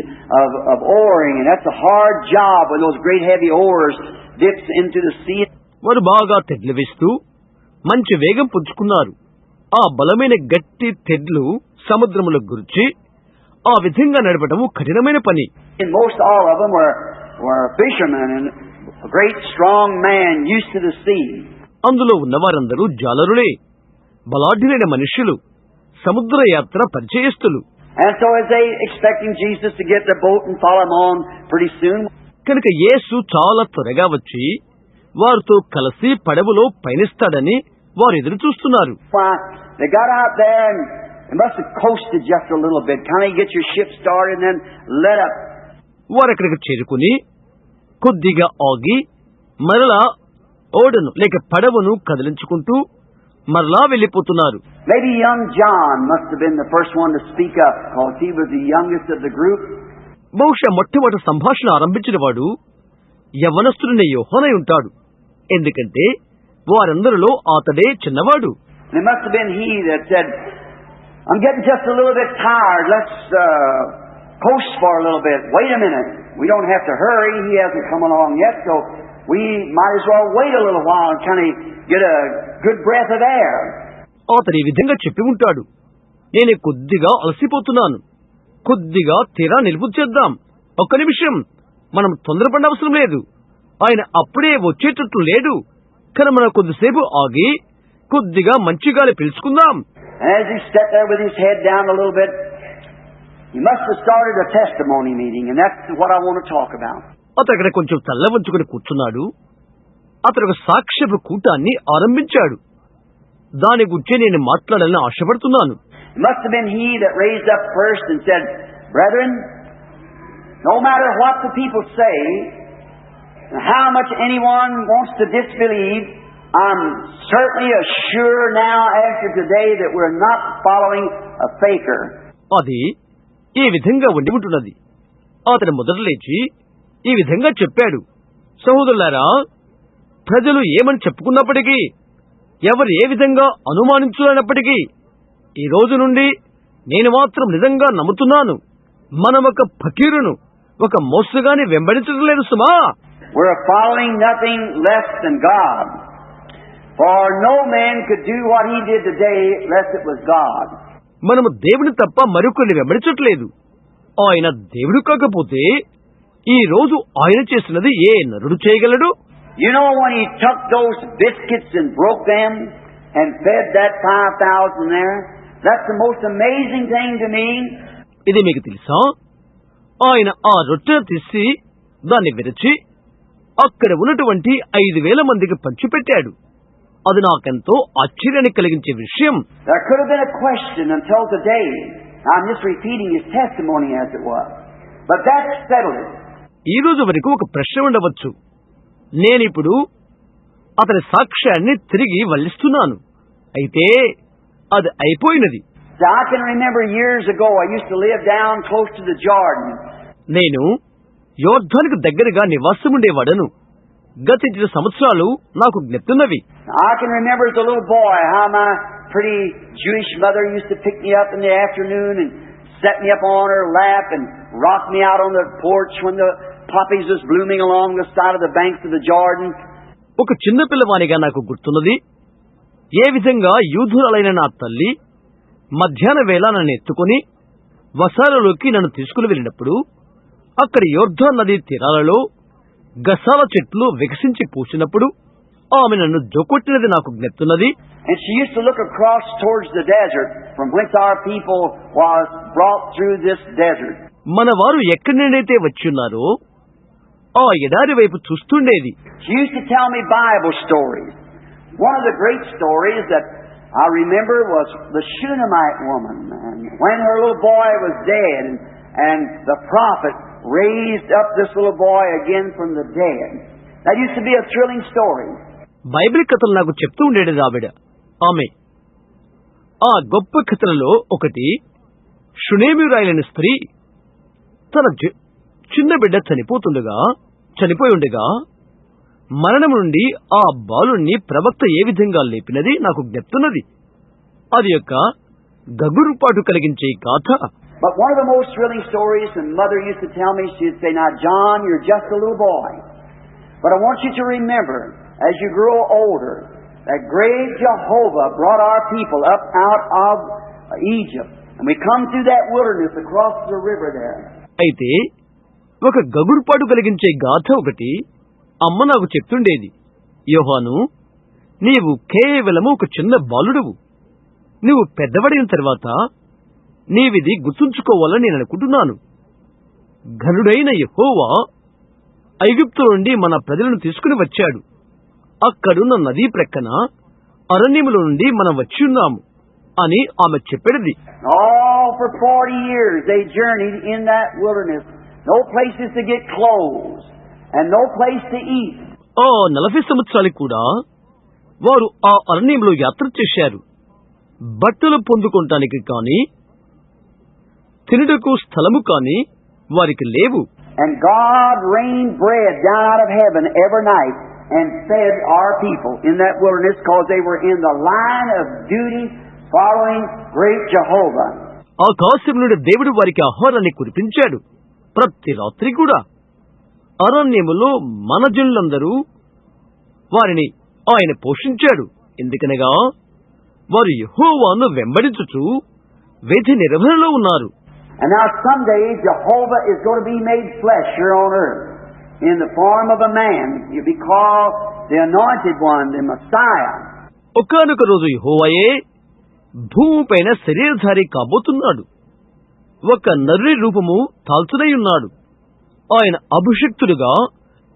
of oaring, and that's a hard job when those great heavy oars dips into the sea. వారు బాగా తెడ్లు వేస్తూ మంచి వేగం పుంజుకున్నారు. ఆ బలమైన గట్టి తెడ్లు సముద్రములో గురించి ఆ విధంగా నడపటము కఠినమైన పని. And most all of them were fishermen and a great strong man used to the sea. అందులో ఉన్నవారందరూ జాలరులే, బలాఢ్యులైన మనుష్యులు, సముద్ర యాత్ర పరిచయస్తులు. And so as they expecting Jesus to get the boat and follow him on pretty soon. కనుక యేసు చాలా త్వరగా వచ్చి వారితో కలిసి పడవలో పయనిస్తాడని వారు ఎదురు చూస్తున్నారు. They got out there and they must have coasted just a little bit. Kind of get your ship started and then let up. వారు అక్కడికి చేరుకుని కొద్దిగా ఆగి మరలా ఓడను లేక పడవను కదిలించుకుంటూ మరలా వెళ్లిపోతున్నారు. Maybe young John must have been the first one to speak up because he was the youngest of the group. బహుశా మొట్టమొదటి సంభాషణ ఆరంభించిన వాడు యవ్వనస్తుడైన యోహానై ఉంటాడు. ఎందుకంటే వారందరిలో అతడే చిన్నవాడు. It must have been he that said, I'm getting just a little bit tired. Let's coast for a little bit. Wait a minute. We don't have to hurry. He hasn't come along yet, so we might as well wait a little while and kind of get a good breath of air. అతడు ఈ విధంగా చెప్పి ఉంటాడు, నేను కొద్దిగా అలసిపోతున్నాను, కొద్దిగా తీరా నిలుపు చేద్దాం, ఒక్క నిమిషం, మనం తొందరపడిన అవసరం లేదు, ఆయన అప్పుడే వచ్చేటట్లు లేడు, కానీ మనం కొద్దిసేపు ఆగి కొద్దిగా మంచి గాలి పీల్చుకుందాం. As he stepped there with his head down a little bit, he must have started a testimony meeting, and that's what I want to talk about. అతడు అక్కడ కొంచెం తల్ల వంచుకొని కూర్చున్నాడు. అతడు ఒక సాక్ష్యపు కూటాన్ని ఆరంభించాడు. దాని గురించి నేను మాట్లాడాలని ఆశపడుతున్నాను. It must have been he that raised up first and said, Brethren, no matter what the people say, and how much anyone wants to disbelieve, I'm certainly sure now after today that we're not following a faker. అది ఈ విధంగా ఉండి ఉంటున్నది. అతడు మొదట లేచి ఈ విధంగా చెప్పాడు, సహోదరులారా, ప్రజలు ఏమని చెప్పుకున్నప్పటికీ, ఎవరు ఏ విధంగా అనుమానించుకున్నప్పటికీ, ఈ రోజు నుండి నేను మాత్రం నిజంగా నమ్ముతున్నాను, మనం ఒక ఫకీరును, ఒక మోసగాని వెంబడించడం లేదు సుమా. We're following nothing less than God. For no man could do what he did today unless it was God. మనము దేవుని తప్ప మరొకరిని వెంబడించట్లేదు. ఆయన దేవుడు కాకపోతే ఈ రోజు ఆయన చేసినది ఏ నరుడు చేయగలడు? You know when he took those biscuits and broke them and fed that 5,000 there, that's the most amazing thing to me. ఇది మీకు తెలుసా? ఆయన ఆ రొట్టెను తీసి దాన్ని విరిచి అక్కడ ఉన్నటువంటి 5,000 మందికి పంచిపెట్టాడు. అది నాకెంతో ఆశ్చర్యాన్ని కలిగించే విషయం. There could have been a question until today. I'm just repeating his testimony as it was. But that settled it. ఈ రోజు వరకు ఒక ప్రశ్న ఉండవచ్చు. నేనిప్పుడు అతని సాక్ష్యాన్ని తిరిగి వల్లిస్తున్నాను. అయితే అది అయిపోయినది. I can remember years ago I used to live down close to the Jordan. నేను యోర్దానుకు దగ్గరగా నివాసం ఉండేవాడను. గత 2 సంవత్సరాలు నాకు జ్ఞప్తున్నవి. I can remember as a little boy how my pretty Jewish mother used to pick me up in the afternoon and set me up on her lap and rock me out on the porch when the poppies was blooming along the side of the banks of the Jordan. ఒక చిన్న పిల్లవానిగా నాకు గుర్తున్నది, ఏ విధంగా యూదురాలైన నా తల్లి మధ్యాహ్న వేళ నన్ను ఎత్తుకుని వసాలలోకి నన్ను తీసుకుని వెళ్ళినప్పుడు అక్కడ యోర్దాన్ నదీ తీరాలలో గసాల చెట్లు వికసించి పూసినప్పుడు ఆమె నన్ను జోకొట్టినది నాకు జ్ఞప్తున్నది. And she used to look across towards the desert from whence our people was brought through this desert. మన వారు ఎక్కడి నుండైతే వచ్చున్నారో ఆ ఎడారి వైపు చూస్తుండేది. She used to tell me Bible stories. One of the great stories that I remember was the Shunammite woman, and when her little boy was dead, and the prophet raised up this little boy again from the dead. That used to be a thrilling story. Bible కథలు నాకు చెప్తూ ఉండేది ఆవిడ. ఆమె ఆ గొప్ప కథలలో ఒకటి, షునేమియురాయలైన స్త్రీ తన చిన్న బిడ్డ చనిపోయి ఉండగా మరణం నుండి ఆ బాలుణ్ణి ప్రవక్త ఏ విధంగా లేపినది నాకు జ్ఞప్తున్నది. అది యొక్క గగురుపాటు కలిగించే గాథ. But one of the most thrilling stories, and Mother used to tell me, she'd say, "Now, John, you're just a little boy. But I want you to remember, as you grow older, that great Jehovah brought our people up out of Egypt. And we come through that wilderness across the river there." అయితే ఒక గగురుపాటు కలిగించే గాథ ఒకటి అమ్మ నాకు చెప్తుండేది. యోహాను, నీవు కేవలము ఒక చిన్న బాలుడవు. నువ్వు పెద్దవడిన తర్వాత నీవిది గుర్తుంచుకోవాలని నేను అనుకుంటున్నాను. ఘనుడైన యెహోవా ఐగుప్తు నుండి మన ప్రజలను తీసుకుని వచ్చాడు. అక్కడున్న నదీ ప్రక్కన అరణ్యముల నుండి మనం వచ్చి ఉన్నాము అని ఆమె చెప్పేది. All for 40 years they journeyed in that wilderness. No places to get clothes and no place to eat. 40 సంవత్సరాలు కూడా వారు ఆ అరణ్యంలో యాత్ర చేశారు. బట్టలు పొందుకోవటానికి కానీ తినుటకు స్థలము కానీ వారికి లేవు. And God rained bread down out of heaven every night and fed our people in that wilderness because they were in the line of duty following great Jehovah. ఆకాశం నుండి దేవుడు వారికి ఆహారాన్ని కురిపించాడు. ప్రతి రాత్రి కూడా అరణ్యములో మన జనులందరూ వారిని ఆయన పోషించాడు. ఎందుకనగా వారు యెహోవాను వెంబడించుచు విధి నిర్వహణలో ఉన్నారు. And now someday Jehovah is going to be made flesh here on earth in the form of a man. He'll be called the Anointed One, the Messiah. ఒకానొక రోజు యెహోవాయే భూమిపైన శరీరధారి కాబోతున్నాడు. ఒక నరుని రూపము తాల్చునై ఉన్నాడు. ఆయన అభిషిక్తుడుగా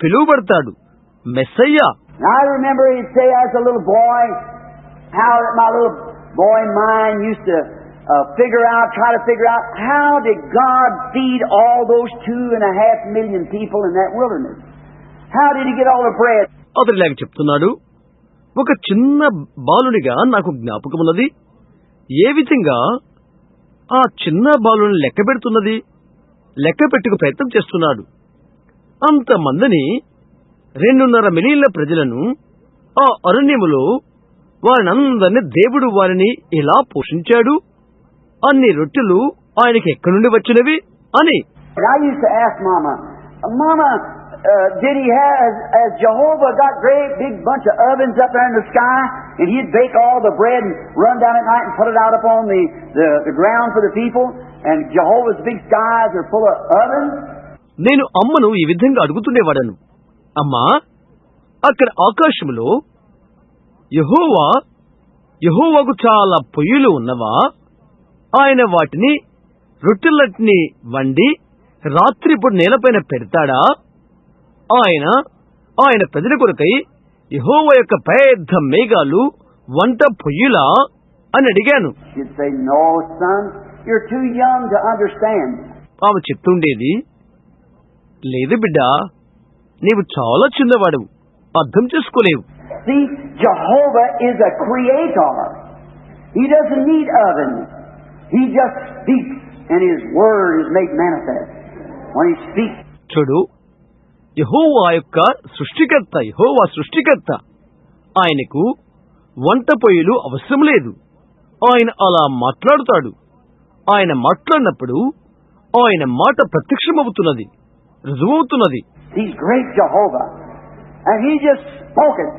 పిలువబడతాడు, Messiah. I remember he'd say as a little boy, how my little boy mind used to try to figure out how did God feed all those 2.5 million people in that wilderness? How did he get all the bread? అతడిలాగా చెప్తున్నాడు. ఒక చిన్న బాలునిగా నాకు జ్ఞాపకమున్నది. ఏ విధంగా ఆ చిన్న బాలుని లెక్క పెట్టుకు ప్రయత్నం చేస్తున్నాడు. అంతమందిని 2.5 మిలియన్ల ప్రజలను ఆ అరణ్యములో వారినందరినీ దేవుడు వారిని ఎలా పోషించాడు, అన్ని రొట్టెలు ఆయనకి ఎక్కడి నుండి వచ్చినవి అని. I used to ask Mama, did he have, as Jehovah got great big bunch of ovens up there in the sky, and he'd bake all the bread and run down at night and put it out upon the ground for the people, and Jehovah's big skies are full of ovens? నేను అమ్మను ఈ విధంగా అడుగుతుండేవాడను, అమ్మా, అక్కడ ఆకాశములో యెహోవాకు చాలా పొయ్యిలు ఉన్నవా? ఆయన వాటిని రొట్టెలట్ని వండి రాత్రిపూట నేలపైన పెడతాడా? ఆయన ప్రజల కొరకై యెహోవా యొక్క పెద్ద మేఘాలు వంట పొయ్యిలా అని అడిగాను. ఆమె చెప్తుండేది, లేదు బిడ్డా, నీవు చాలా చిన్నవాడు, అర్థం చేసుకోలేవు. See, Jehovah is a creator. He doesn't need ovens. He just speaks and His word is made manifest. When He speaks. చూడు, యెహోవా సృష్టికర్త. ఆయనకు వంట పొయ్యిలు అవసరం లేదు. ఆయన అలా మాట్లాడుతాడు. ఆయన మాట్లాడినప్పుడు ఆయన మాట ప్రత్యక్షమవుతున్నది, రుజువవుతున్నది. He's great Jehovah. And He just spoke it.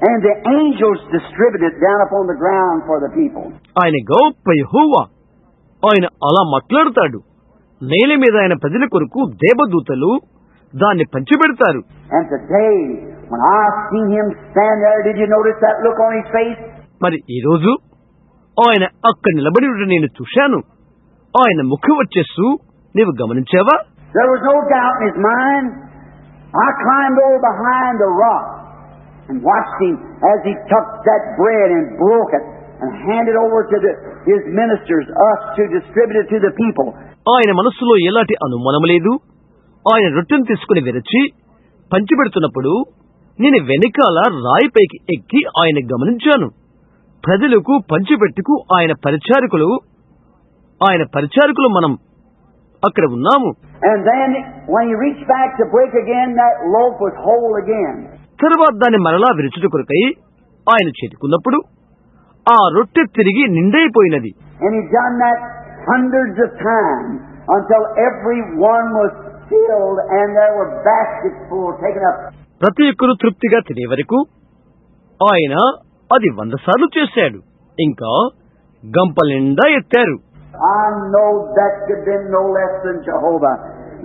And the angels distributed down upon the ground for the people. ఆయన గొప్ప యెహోవా. ఆయన అలా మాట్లాడుతాడు. నేల మీద ఆయన ప్రజల కొరకు దేవదూతలు దాన్ని పంచిపెడతారు. And today, when I seen Him stand there, did you notice that look on His face? మరి ఈ రోజు ఆయన అక్కడ నిలబడి నేను చూశాను. ఆయన ముఖం వచ్చేసు నీవు గమనించావా? There was no doubt in His mind. I climbed over behind the rock and watched Him as He took that bread and broke it and handed over to His ministers, us, to distribute it to the people. ఆయన మనస్సులో ఎలాంటి అనుమానం లేదు. ఆయన రొట్టెను తీసుకుని విరచి పంచిపెడుతున్నప్పుడు నేను వెనకాల రాయిపైకి ఎక్కి ఆయన గమనించాను. ప్రజలకు పంచిపెట్టుకు ఆయన పరిచారకులు మనం అక్కడ ఉన్నాము. And then when he reached back to break again, that loaf was whole again. తర్వాత దాన్ని మరలా విరుచుట కొరకై ఆయన చేతుకున్నప్పుడు ఆ రొట్టె తిరిగి నిండైపోయినది. And he done that hundreds of times until every one was filled and there were baskets full taken up. ప్రతి ఒక్కరూ తృప్తిగా తినే వరకు ఆయన అది 100 సార్లు చేశాడు. ఇంకా గంపల నిండా ఎత్తారు. I know that could have been no less than Jehovah,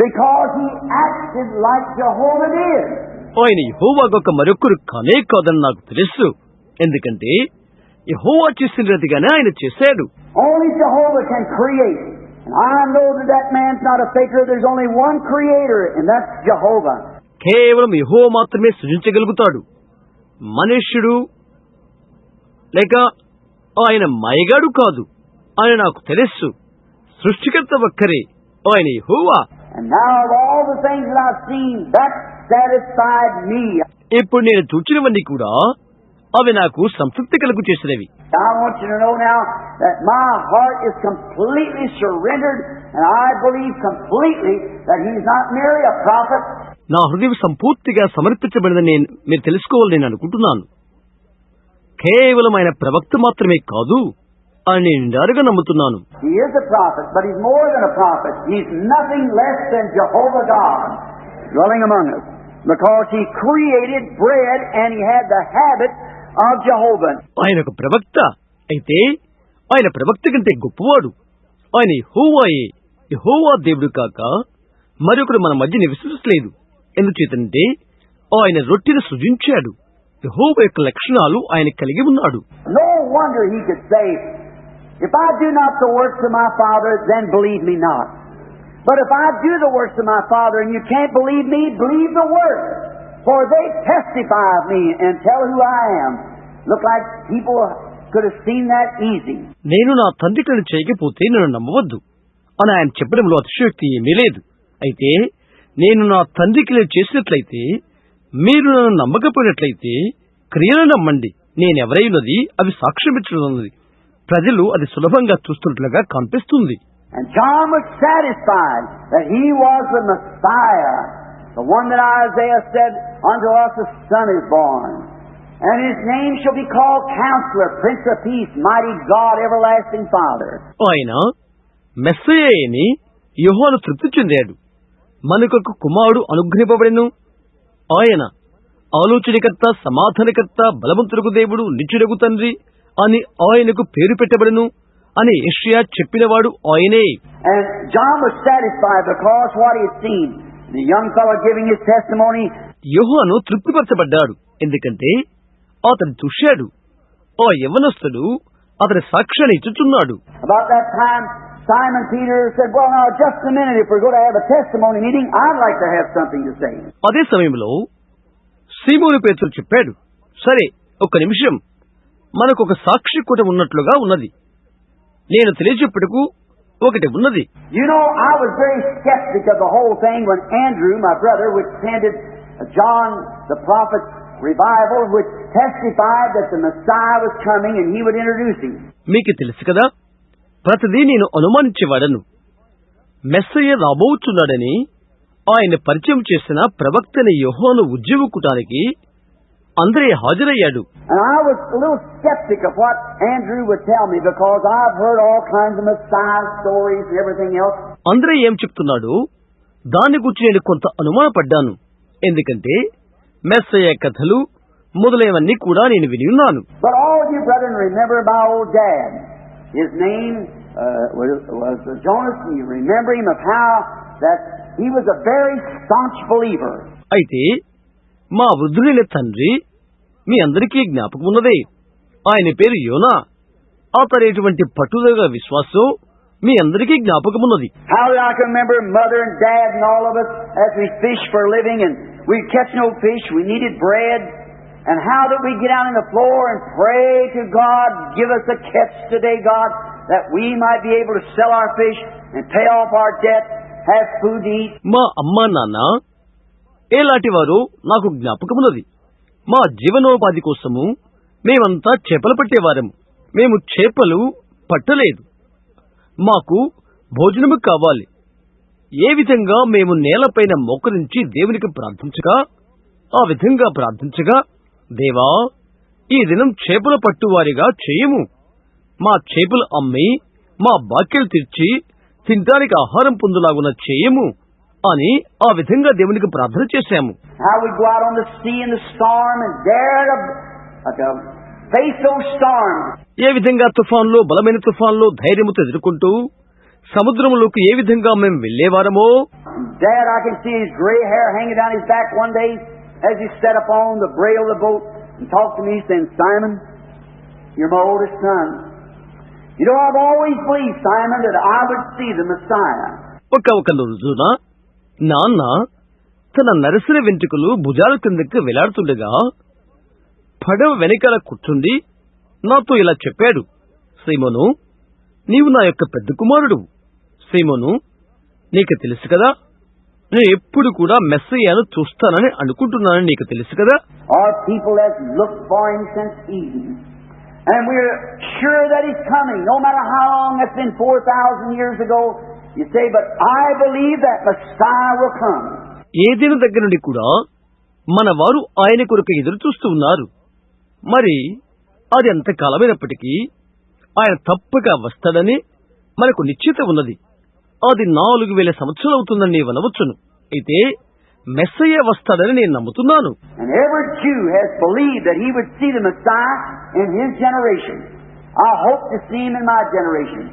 because he acted like Jehovah did. ఆయన యెహోవాకు మరొకరు కానే కాదని నాకు తెలుసు. ఎందుకంటే యెహోవా చేసినదిగానే ఆయన చేశాడు. Only Jehovah can create. And I know that man's not a faker. There's only one creator, and that's Jehovah. కేవలం యెహోవా మాత్రమే సృజించగలుగుతాడు. మనుష్యుడు లేక ఆయన మాయగాడు కాదు అని నాకు తెలుసు. సృష్టికర్త ఒక్కరే, ఆయన యెహోవా. And now of all the things that I've seen, that satisfied me. ఇప్పుడు నేను చూచినవన్నీ కూడా అవి నాకు సంతృప్తి కలుగు చేసినవి. I want you to know now that my heart is completely surrendered, and I believe completely that he's not merely a prophet. నా హృదయం సంపూర్తిగా సమర్పించబడిందని మీరు తెలుసుకోవాలని నేను అనుకుంటున్నాను. కేవలం ఆయన ప్రవక్త మాత్రమే కాదు అని నేను నిండారుగా నమ్ముతున్నాను. He is a prophet, but he's more than a prophet. He's nothing less than Jehovah God dwelling among us, because he created bread and he had the habit of Jehovah. ఆయన ఒక ప్రవక్త అయితే ఆయన ప్రవక్త కంటే గొప్పవాడు. ఆయన యెహోవాయే. యెహోవా దేవుడు కాక మరొకడు మన మధ్య నివసించలేదు. ఎందుచేతంటే ఆయన రొట్టెను సృజించాడు. యెహోవా యొక్క లక్షణాలు ఆయన కలిగి ఉన్నాడు. No wonder he could say, if I do not the works of my Father, then believe me not. But if I do the works of my Father and you can't believe me, believe the works. For they testify of me and tell who I am. Look like people could have seen that easy. నేను నా తండ్రి క్రియలు చేయకపోతే నన్ను నమ్మవద్దు అని ఆయన చెప్పడంలో అతిశయోక్తి ఏమీ లేదు. అయితే నేను నా తండ్రి క్రియలు చేసినట్లయితే మీరు నన్ను నమ్మకపోయినట్లయితే క్రియలు నమ్మండి. నేనెవరైనది అవి సాక్ష్యమిచ్చున్నది. ప్రజలు అది సులభంగా చూస్తున్నట్లుగా కనిపిస్తుంది. And John was satisfied that he was the Messiah, the one that Isaiah said, unto us a son is born, and his name shall be called Counselor, Prince of Peace, Mighty God, Everlasting Father. ఆయన మెస్సయ్య అని యోహాను తృప్తి చెందాడు. మనకొక కుమారుడు అనుగ్రహింపబడెను. ఆయన ఆలోచనకర్త, సమాధానకర్త, బలవంతులకు దేవుడు, నిత్యుడగు తండ్రి అని ఆయనకు పేరు పెట్టబడెను అని యెషయా చెప్పినవాడు ఆయనే. And John was satisfied because what he had seen, the young fellow giving his testimony. యోహాను తృప్తిపరచబడ్డాడు. ఎందుకంటే అతను చూశాడు. ఆ యవ్వనస్తుడు అతని సాక్ష్యాన్ని ఇచ్చుచున్నాడు. About that time, Simon Peter said, well, now, just a minute, if we're going to have a testimony meeting, I'd like to have something to say. అదే సమయంలో సీమోను పేతురు చెప్పాడు, సరే ఒక్క నిమిషం, మనకు ఒక సాక్షి కూట ఉన్నట్లుగా ఉన్నది. నేను తెలియజెప్పుటకు ఒకటి ఉన్నది. You know, I was very skeptic of the whole thing when Andrew, my brother, which attended John the prophet's revival, which testified that the Messiah was coming and he would introduce him. మీకు తెలుసు కదా, ప్రతిదీ నేను అనుమానించేవాడను. మెస్సయ్య రాబోచున్నాడని ఆయన పరిచయం చేసిన ప్రవక్తని యోహాను ఉజ్జీవకుటానికి అందరే హాజరయ్యాడు. And I was a little skeptic of what Andrew would tell me, because I've heard all kinds of Messiah stories and everything else. అందరే ఏం చెప్తున్నాడు దాని గురించి నేను కొంత అనుమానపడ్డాను. ఎందుకంటే మెస్సయ్య కథలు మొదలైనవన్నీ కూడా నేను విని ఉన్నాను. But all of you brethren remember my old dad. His name was Jonas, and you remember him of how that he was a very staunch believer. అయితే మా వృద్ధులైన తండ్రి మీ అందరికీ జ్ఞాపకం ఉన్నదే. ఆయన పేరు యోనా. అతను ఎటువంటి పట్టుదల విశ్వాసం మీ అందరికీ జ్ఞాపకమున్నది. How I can remember mother and dad and all of us as we fish for a living, and we'd catch no fish, we needed bread, and how did we get out on the floor and pray to God, give us a catch today, God, that we might be able to sell our fish and pay off our debt, have food to eat. మా అమ్మా నాన్న ఏలాంటి వారో నాకు జ్ఞాపకమున్నది. మా జీవనోపాధి కోసము మేమంతా చేపలు పట్టేవారము. మేము చేపలు పట్టలేదు, మాకు భోజనము కావాలి. ఏ విధంగా మేము నేలపైన మోకరించి దేవునికి ప్రార్థించగా, ఆ విధంగా ప్రార్థించగా, దేవా, ఈ దినం చేపలు పట్టువారిగా చేయము, మా చేపలు అమ్మి మా బాక్యలు తీర్చి తినడానికి ఆహారం పొందులాగున చేయము అని ఆ విధంగా దేవునికి ప్రార్థన చేశాము. ఏ విధంగా తుఫాన్లో, బలమైన తుఫాన్లో ధైర్యముతో ఎదుర్కొంటూ సముద్రములోకి ఏ విధంగా మేము వెళ్లేవారమో. ఒక రోజున నాన్న తన నరసిన వెంట్రుకలు భుజాల కిందకి వెలాడుతుండగా పడవ వెనకాల కూర్చుండి నాతో ఇలా చెప్పాడు, సీమోను, నీవు నా యొక్క పెద్ద కుమారుడు. సీమోను, నీకు తెలుసు కదా, నేను ఎప్పుడు కూడా మెస్సయ్యను చూస్తానని అనుకుంటున్నానని నీకు తెలుసు కదా. And we're sure that He's coming, no matter how long it's been 4,000 years ago. You say, but I believe that Messiah will come. ఏదైనా దగ్గర నుండి కూడా మన వారు ఆయన కొరకు ఎదురు చూస్తూ ఉన్నారు. మరి అది ఎంత కాలమైనప్పటికీ ఆయన తప్పక వస్తాడని మనకు నిశ్చిత ఉన్నది. అది 4000 సంవత్సరాలు అవుతుందని నీవు అనవచ్చును. అయితే మెస్సయ్య వస్తాడని నేను నమ్ముతున్నాను. And every Jew has believed that he would see the Messiah in his generation. I hope to see him in my generation.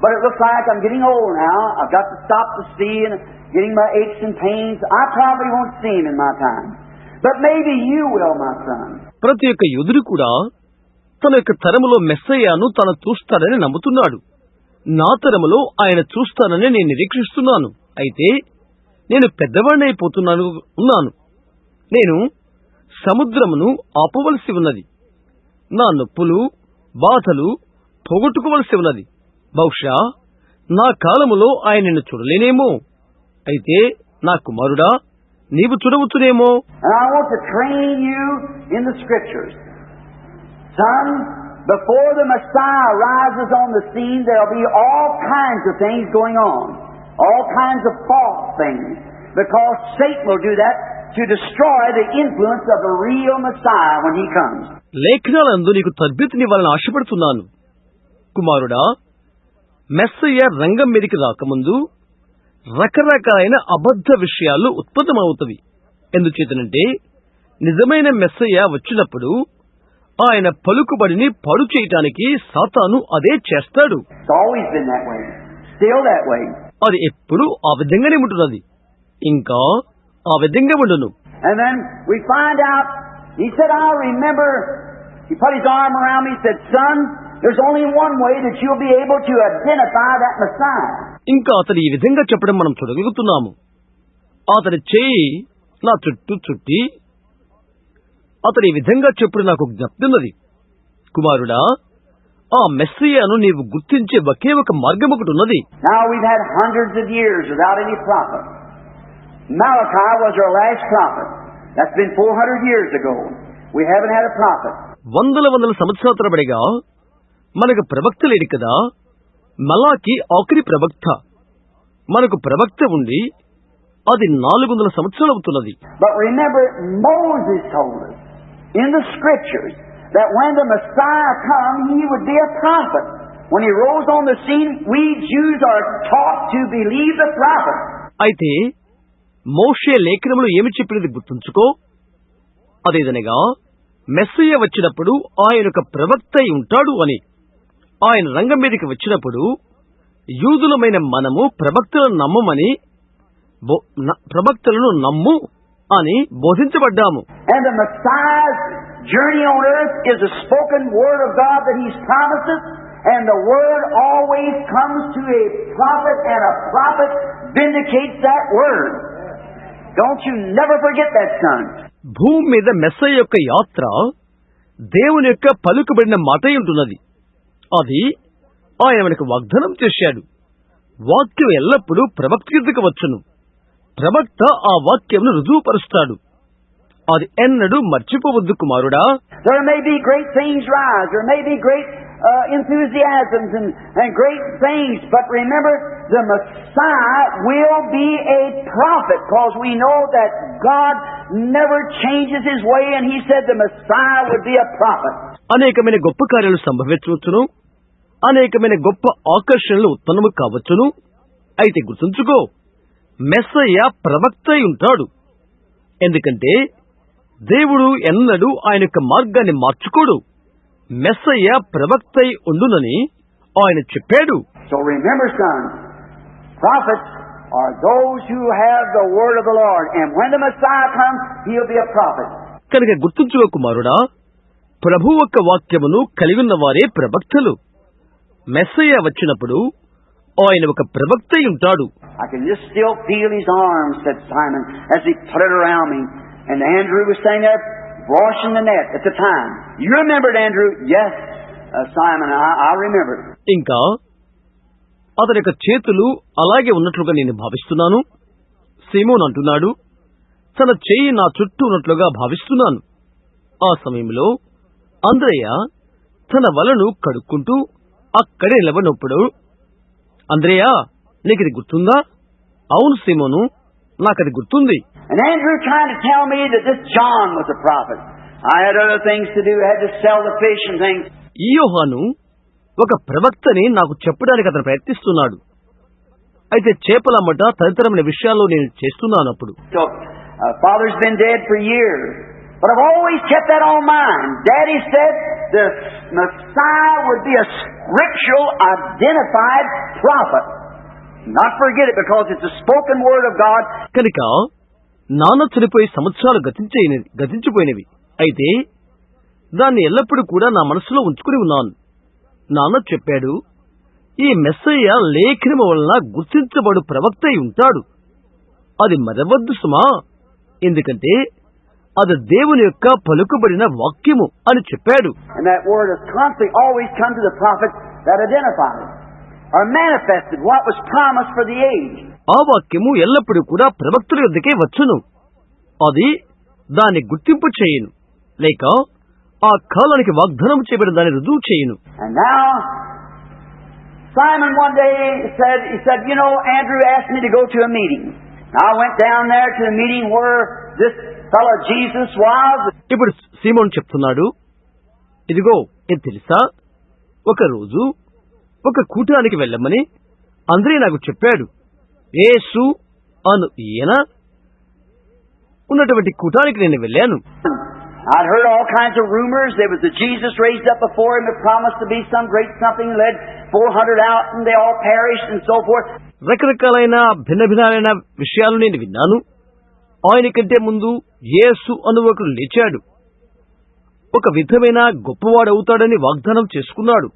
But it looks like I'm getting old now. I've got to stop to see and getting my aches and pains. I probably won't see him in my time. But maybe you will, my son. ప్రతి ఒక్క యూదుడు కూడా తన యొక్క తరములో మెస్సయ్యను తాను చూస్తాడని నమ్ముతున్నాడు. నా తరములో ఆయన చూస్తానని నేను నిరీక్షిస్తున్నాను. అయితే నేను పెద్దవాడినైపోతున్నాను. నేను సముద్రమును ఆపవలసి ఉన్నది. నా నొప్పులు, బాధలు పోగొట్టుకోవలసి ఉన్నది. బహుశా నా కాలములో ఆయన నిన్ను చూడలేనేమో. అయితే నా కుమారుడా, నీవు చూడవచ్చునేమో. Before the Messiah rises on the scene, there will be all kinds of things going on. All kinds of false things. Because Satan will do that to destroy the influence of the real Messiah when he comes. లేఖనాలందు నీకు తద్బితినివ్వాలని ఆశపడుతున్నాను. కుమారుడా, మెస్సయ్య రంగం మీదకి రాకముందు రకరకాలైన అబద్ధ విషయాలు ఉత్పన్నమవుతవి. ఎందుచేతనంటే నిజమైన మెస్సయ్య వచ్చినప్పుడు ఆయన పలుకుబడిని పాడు చేయటానికి సాతాను అదే చేస్తాడు. అది ఎప్పుడు ఆ విధంగానే ఉంటున్నది, ఇంకా ఆ విధంగా ఉండును. And then we find out, he said, I remember, he put his arm around me, he said, son, there's only one way that you'll be able to identify that Messiah. ఇంకా అతను ఈ విధంగా చెప్పడం మనం చూడగలుగుతున్నాము. అతని చేయి నా చుట్టూ చుట్టి అతని ఈ విధంగా చెప్పుడు నాకు జ్ఞప్తున్నది, కుమారుడా, ఆ మెస్సయ్యను నీవు గుర్తించే ఒకే ఒక మార్గం ఒకటి ఉన్నది. Now we've had hundreds of years without any prophet. Malachi was our last prophet. That's been 400 years ago. We haven't had a prophet. వందల సంవత్సరాల తరబడిగా మనకు ప్రవక్త లేడు కదా. మలాకి ఆఖరి ప్రవక్త. మనకు ప్రవక్త ఉండి అది 400 సంవత్సరాలు అవుతున్నది. But remember, Moses told us in the scriptures that when the Messiah come, he would be a prophet. When he rose on the scene, we Jews are taught to believe the prophet. అయితే మోషే లేఖనములో ఏమి చెప్పినది గుర్తుంచుకో. అదేదనగా మెస్సయ్య వచ్చినప్పుడు ఆయన ఒక ప్రవక్త అయి ఉంటాడు అని. ఆయన రంగం మీదకి వచ్చినప్పుడు యూదులమైన మనము ప్రవక్తలను నమ్ము అని బోధించబడ్డాము. And the Messiah's journey on earth is a spoken word of God that He's promised us, and the word always comes to a prophet, and a prophet vindicates that word. Don't you never forget that, son. భూమి మీద మెస్సయ్య యొక్క యాత్ర దేవుని యొక్క పలుకుబడిన మాట ఉంటున్నది. అది ఆయన మనకు వాగ్దానం చేశాడు. వాక్యం ఎల్లప్పుడూ ప్రవక్త కిందకు వచ్చును. ప్రవక్త ఆ వాక్యంను రుజువుపరుస్తాడు. అది ఎన్నడూ మర్చిపోవద్దు కుమారుడా. There may be great things rise, there may be great enthusiasms and great things, but remember, the Messiah will be a prophet, because we know that God never changes His way, and He said the Messiah would be a prophet. అనేకమైన గొప్ప కార్యాలు సంభవించవచ్చును, అనేకమైన గొప్ప ఆకర్షణలు ఉత్పన్నము కావచ్చును. అయితే గుర్తుంచుకో, మెస్సయ్య ప్రవక్త అయి ఉంటాడు. ఎందుకంటే దేవుడు ఎన్నడూ ఆయన యొక్క మార్గాన్ని మార్చుకోడు. మెస్సయ్య ప్రవక్త అయి ఉండునని ఆయన చెప్పాడు. So remember, son, prophets are those who have the word of the Lord, and when the Messiah comes, He'll be a prophet. కనుక గుర్తుంచుకో కుమారుడా, ప్రభు యొక్క వాక్యమును కలిగి ఉన్న వారే ప్రవక్తలు. మెస్సయ్య వచ్చినప్పుడు ఆయన ఒక ప్రవక్త అయి ఉంటాడు. I can just still feel His arms, said Simon, as he put it around me. And Andrew was standing there washing the net at the time. You remembered, Andrew? Yes, Simon, I remember. ఇంకా అతని యొక్క చేతులు అలాగే ఉన్నట్లుగా నేను భావిస్తున్నాను. సీమోన్ అంటున్నాడు, తన చేయి నా చుట్టూ ఉన్నట్లుగా భావిస్తున్నాను. ఆ సమయంలో అంద్రయ్య తన వలను కడుక్కుంటూ అక్కడే నిలబడినప్పుడు, అంద్రయ్య, నీకది గుర్తుందా? అవును సీమోను, నాకది గుర్తుంది. And Andrew trying to tell me that this John was a prophet. I had other things to do. I had to sell the fish and things. ఈ యోహాను ఒక ప్రవక్తని నాకు చెప్పడానికి అతను ప్రయత్నిస్తున్నాడు. అయితే చేపలమ్మట తదితరమైన విషయాల్లో నేను చేస్తున్నాను. అప్పుడు So, Father's been dead for years, but I've always kept that on mind. Daddy said the Messiah would be a scriptural identified prophet. Not forget it, because it's a spoken word of God. కనుక నాన్న చనిపోయి సంవత్సరాలు గతించిపోయినవి. అయితే దాన్ని ఎల్లప్పుడూ కూడా నా మనసులో ఉంచుకుని ఉన్నాను. నాన్న చెప్పాడు, ఈ మెస్సయ్య లేఖనము వలన గుర్తించబడు ప్రవక్త అయి ఉంటాడు. అది మరవద్దు సుమా, ఎందుకంటే అది దేవుని యొక్క పలుకుబడిన వాక్యము అని చెప్పాడు. And that word has constantly always come to the prophet that identified or manifested what was promised for the age. ఆ వాక్యము ఎల్లప్పుడూ కూడా ప్రవక్తుల యొద్దకే వచ్చును. అది దాన్ని గుర్తింపు చేయును, లేక ఆ కాలానికి వాగ్దానం చేయబడిన దాన్ని రుజువు చేయును. And now Simon one day he said, you know, Andrew asked me to go to a meeting. I went down there to the meeting where this fellow Jesus was. ఇప్పుడు సీమోన్ చెప్తున్నాడు, ఇదిగో ఇది తెలుసా, ఒక రోజు ఒక కూటానికి వెళ్ళమని అంద్రే నాకు చెప్పాడు. యేసు అను ఈయన ఉన్నటువంటి కూటానికి నేను వెళ్ళాను. I'd heard all kinds of rumors. There was a Jesus raised up before him that promised to be some great something, led 400 out and they all perished and so forth. రకరకాలైన భిన్నమైన విషయాలు నేను విన్నాను. ఆయన కంటే ముందు యేసు అను ఒకడు లేచాడు, ఒక విధమైన గొప్పవాడవుతాడని వాగ్దానం చేసుకున్నాడు.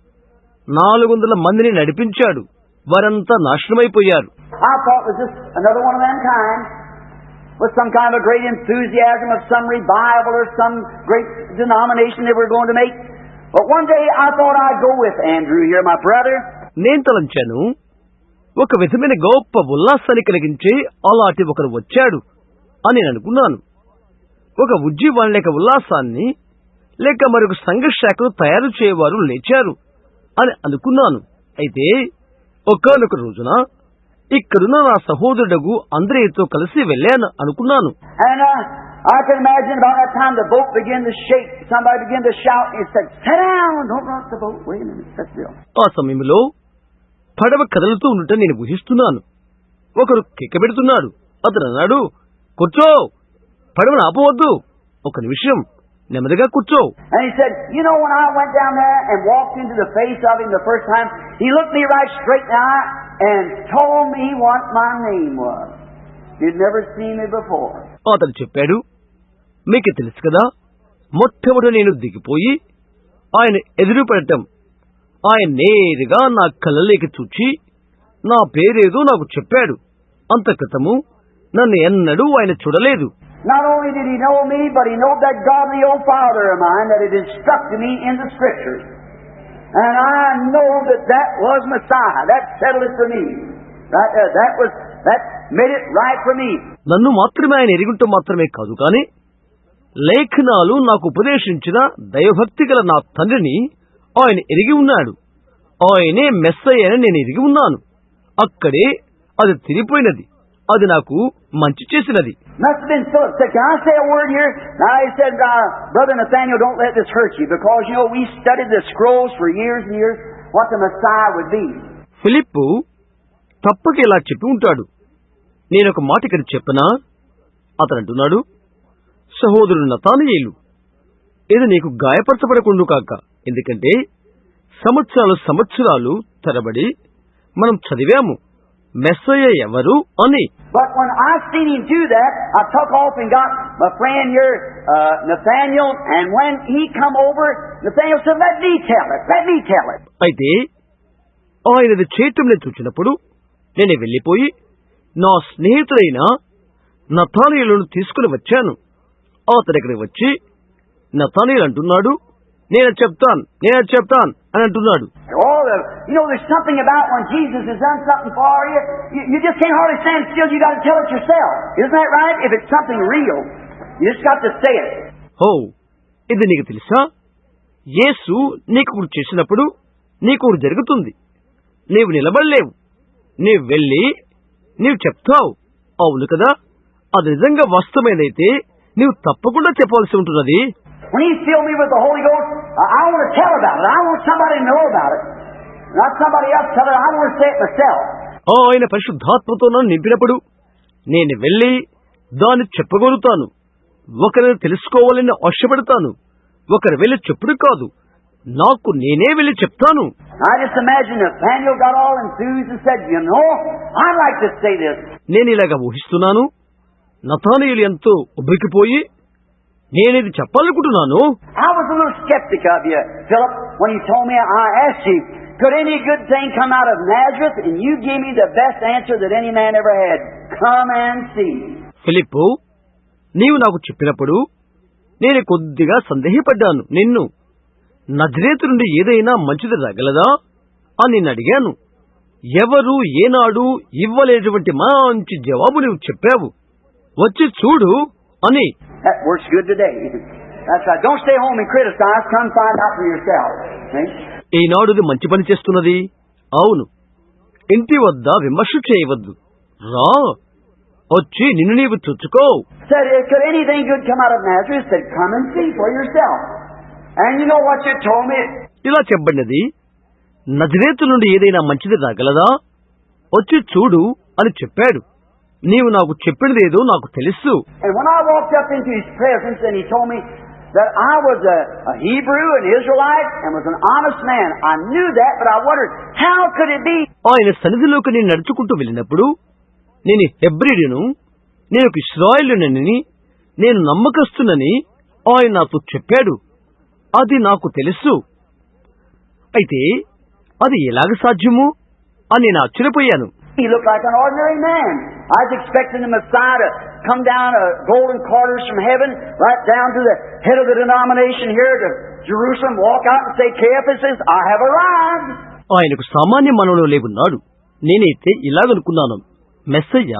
400 మందిని నడిపించాడు, వారంతా నాశనమైపోయారు. I thought it was just another one of them kind, with some kind of a great enthusiasm of some revival or some great denomination they were going to make. But one day I thought I'd go with Andrew here, my brother. నేను తలంచాను, ఒక విధమైన గొప్ప ఉల్లాసాన్ని కలిగించే అలాంటి ఒకరు వచ్చాడు అని నేను అనుకున్నాను. ఒక ఉజ్జీవాన్ని లేక ఉల్లాసాన్ని లేక మరొక సంఘర్షాలను తయారు చేయవారు లేచారు అని అనుకున్నాను. అయితే ఒకానొక రోజున ఇక్కడున్న నా సహోదరుడు అంద్రేయతో కలిసి వెళ్ళాను అనుకున్నాను. And I can imagine about that time the boat began to shake. Somebody began to shout and said, "Sit down! Don't rock the boat. Wait a minute, sit still." ఆ సమయంలో పడవ కదలుతూ ఉండటం నేను ఊహిస్తున్నాను. ఒకరు కెక్కబెడుతున్నాడు. అతను అన్నాడు, కూర్చో, పడవను ఆపవద్దు, ఒక నిమిషం, నెమ్మదిగా కూర్చో. And he said, you know, when I went down there and walked into the face of him the first time, he looked me right straight in the eye and told me what my name was. He'd never seen me before. అతను చెప్పాడు, మీకు తెలుసు కదా, మొట్టమొదట నేను దిగిపోయి ఆయన ఎదురుపడటం, ఆయన నేరుగా నా కళ్ళలోకి చూచి నా పేరేదో నాకు చెప్పాడు. అంత క్రితము నన్ను ఎన్నడూ ఆయన చూడలేదు. Not only did he know me, but he knew that godly old father of mine that had instructed me in the Scriptures. And I know that was Messiah. That settled it for me. That made it right for me. నన్ను మాత్రమే ఆయన ఎరుగుంటూ మాత్రమే కాదు, కానీ లేఖనాలు నాకు ఉపదేశించిన దైవభక్తి గల నా తండ్రిని ఆయన ఎరిగి ఉన్నాడు. ఆయనే మెస్సయ్య అని నేను ఎరిగి ఉన్నాను. అక్కడే అది తిరిగిపోయినది. అది నాకు మంచి చేసినది. Must have been Philip said, "Can I say a word here?" Now he said, "Brother Nathaniel, don't let this hurt you, because you know we studied the scrolls for years and years what the Messiah would be." ఫిలిప్పు తప్పక ఇలా చెప్పి ఉంటాడు. నేనొక మాట ఇక్కడ చెప్పనా? అతను అంటున్నాడు, సహోదరుడు నతానయేలు, ఇది నీకు గాయపరచబడకుండు కాక. ఎందుకంటే సంవత్సరాలు తరబడి మనం చదివాము మెస్సయ్య ఎవరు అని. But when I seen him do that, I took off and got my friend here, Nathaniel, and when he come over, Nathaniel said, let me tell it. అయితే ఆయనది చేయటం నేను చూచినప్పుడు నేను వెళ్లిపోయి నా స్నేహితుడైన నతానయేలును తీసుకుని వచ్చాను. అతను ఇక్కడికి వచ్చి నతానయేలు అంటున్నాడు, నేను చెప్తాను అని అంటున్నాడు. There's something about when Jesus has done something for you, you just can't hardly stand still. You got to tell it yourself. Isn't that right? If it's something real, you just got to say it. ఇది నీకు తెలుసా? యేసు నీకు చేసినప్పుడు నీకు జరుగుతుంది. నీవు నిలబడలేవు. నీవు వెళ్ళి నీవు చెప్తావు. అవును కదా? అది నిజంగా వాస్తవమైనదైతే నీవు తప్పకుండా చెప్పవలసి ఉంటున్నది. When he filled me with the Holy Ghost, I want to tell about it. I want somebody to know about it. Not somebody else tell it. I want to say it myself. ఆయన పరిశుద్ధాత్మతో నన్ను నింపినప్పుడు నేను వెళ్ళి దాన్ని చెప్పగలుగుతాను. ఒకరిని తెలుసుకోవాలని ఆశపడతాను. ఒకరు వెళ్ళి చెప్పుడు కాదు, నాకు నేనే వెళ్ళి చెప్తాను. I just imagine Nathaniel got all enthused and said, I'd like to say this. నేను ఇలాగా ఊహిస్తున్నాను. నతానయేలు ఎంతో ఉబ్బికిపోయి నేనేది చెప్పాలనుకుంటున్నాను. I was a little skeptic of you, Philip, when you told me. I asked you, could any good thing come out of Nazareth? And you gave me the best answer that any man ever had. Come and see. ఫిలిప్పు, నీవు నాకు చెప్పినప్పుడు నేను కొద్దిగా సందేహపడ్డాను. నిన్ను నజరేతు నుండి ఏదైనా మంచిది రాగలదా అని నిన్ను అడిగాను. ఎవరు ఏనాడు ఇవ్వలేటువంటి మంచి జవాబు నీవు చెప్పావు. వచ్చి చూడు అని. That works good today. That's right. Don't stay home and criticize. Come find out for yourself. See? ఈనాడుది మంచి పని చేస్తున్నది. అవును, ఇంటి వద్ద విమర్శ చేయవద్దు. రా, వచ్చి నిన్ను నీవు చూచుకో. Said, could anything good come out of Nazareth? Said, come and see for yourself. And you know what you told me? ఇలా చెప్పబడినది, నజరేతు నుండి ఏదైనా మంచిది రాగలదా? వచ్చి చూడు అని చెప్పాడు. నీవు నాకు చెప్పినదేదో నాకు తెలుసు. And when I walked up into his presence and he told me that I was a Hebrew, an Israelite, and was an honest man, I knew that, but I wondered, how could it be? ఆయన సన్నిధిలోకి నేను నడుచుకుంటూ వెళ్ళినప్పుడు నేను హెబ్రీయుడును, నేను ఇశ్రాయేలునని, నేను నమ్మకస్తునని ఆయన నాతో చెప్పాడు. అది నాకు తెలుసు. అయితే అది ఎలాగ సాధ్యము అని నేను ఆశ్చర్యపోయాను. He looked like an ordinary man. I was expecting the Messiah to come down golden corridors from heaven, right down to the head of the denomination here to Jerusalem, walk out and say, Caiaphas, I have arrived. ఆయనకు సామాన్య మానవుడు లేకున్నాడు. నేనైతే ఇలాగనుకున్నాను, మెస్సయ్య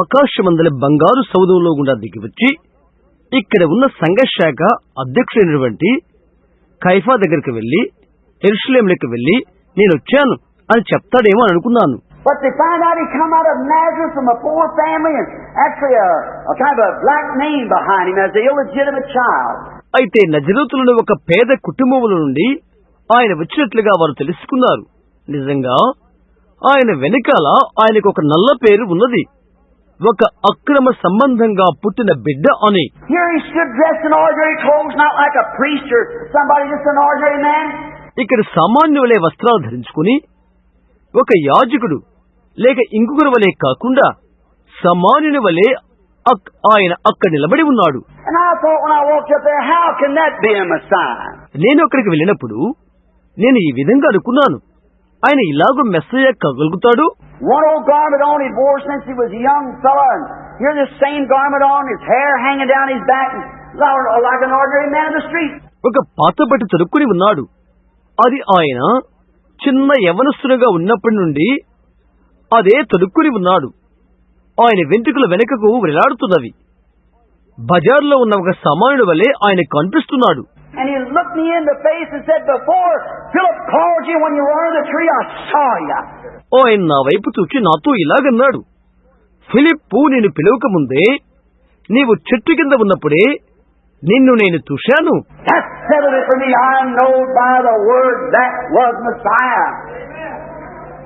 ఆకాశమందలి బంగారు సౌధంలో గుండా దిగివచ్చి ఇక్కడ ఉన్న సంఘశాఖ అధ్యక్షుడైనటువంటి కైఫా దగ్గరికి వెళ్లి యెరూషలేములోకి వెళ్లి నేను వచ్చాను అని చెప్తాడేమో అని అనుకున్నాను. But they find out he come out of Nazareth from a poor family and actually a kind of a black name behind him as an illegitimate child. అయితే నజరేతులోని ఒక పేద కుటుంబముల నుండి ఆయన వచ్చినట్లుగా వారు తెలుసుకున్నారు. నిజంగా ఆయన వెనకాల ఆయనకు ఒక నల్ల పేరు ఉన్నది, ఒక అక్రమ సంబంధంగా పుట్టిన బిడ్డ అని. Here he stood dressed in ordinary clothes, not like a priest or somebody, just an ordinary man. ఇక్కడ సామాన్యులే వస్త్రాలు ధరించుకుని ఒక యాజకుడు లేక ఇంకొకరి వలె కాకుండా సామాన్యుని వలె ఆయన అక్కడ నిలబడి ఉన్నాడు. నేను అక్కడికి వెళ్ళినప్పుడు నేను ఈ విధంగా అనుకున్నాను, ఆయన ఇలాగూ మెస్సయ్య కాగలుగుతాడు. ఒక పాత బట్ట తొడుక్కుని ఉన్నాడు. అది ఆయన చిన్న యవనస్తునిగా ఉన్నప్పటి నుండి అదే తొడుక్కుని ఉన్నాడు. ఆయన వెంట్రుకల వెనుకకు వేలాడుతున్నవి. బజార్లో ఉన్న ఒక సామాన్యుడి వలె ఆయన కనిపిస్తున్నాడు. And he looked me in the face and said, "Before Philip called you when you were under the tree, I saw you." ఆయన నా వైపు చూచి నాతో ఇలాగన్నాడు, ఫిలిప్పు నేను పిలవక ముందే నీవు చెట్టు కింద ఉన్నప్పుడే నిన్ను నేను చూశాను. That settled it for me. I know by the word that was Messiah.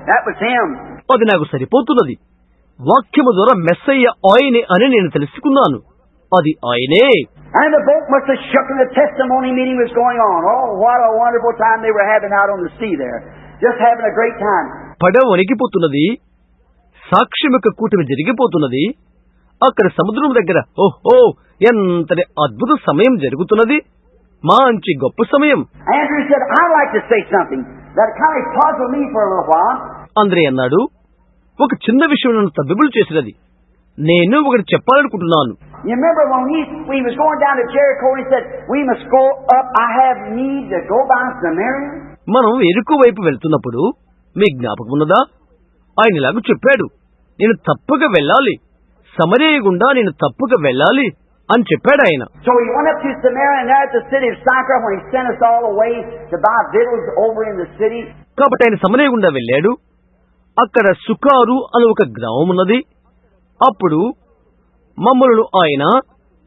That was him. అది నాకు సరిపోతున్నది. వాక్యము ద్వారా మెస్సయ్య ఆయనే అని నేను తెలుసుకున్నాను. అది ఆయనే. And the boat must have shook and the testimony meeting was going on. Oh, what a wonderful time they were having out on the sea there. Just having a great time. పడవ వణికిపోతున్నది. సాక్ష్యముక కూటమి జరిగిపోతున్నది. అక్కడ సముద్రం దగ్గర ఓహో ఎంతటి అద్భుత సమయం జరుగుతున్నది. మంచి గొప్ప సమయం. Andrew said, "I'd like to say something that kind of puzzled me for a little while." అంద్రే అన్నాడు, ఒక చిన్న విషయం నన్ను తబ్బిబులు చేసినది. నేను ఒకటి చెప్పాలనుకుంటున్నాను. You remember when we was going down to Jericho and he said, "We must go up. I have need to go by Samaria." మనం ఎరుకు వైపు వెళ్తున్నప్పుడు మీ జ్ఞాపకం ఉన్నదా? ఆయన ఇలాగ చెప్పాడు, నేను తప్పక వెళ్ళాలి, సమరయ గుండా నేను తప్పక వెళ్ళాలి అని చెప్పాడు ఆయన. So he went up to Samaria and there at the city of Sychar when he sent us all away to buy victuals over in the city. కాబట్టి ఆయన సమరయ గుండా వెళ్ళాడు. అక్కడ సుకారు అని ఒక గ్రామం ఉన్నది. అప్పుడు మమ్మలను ఆయన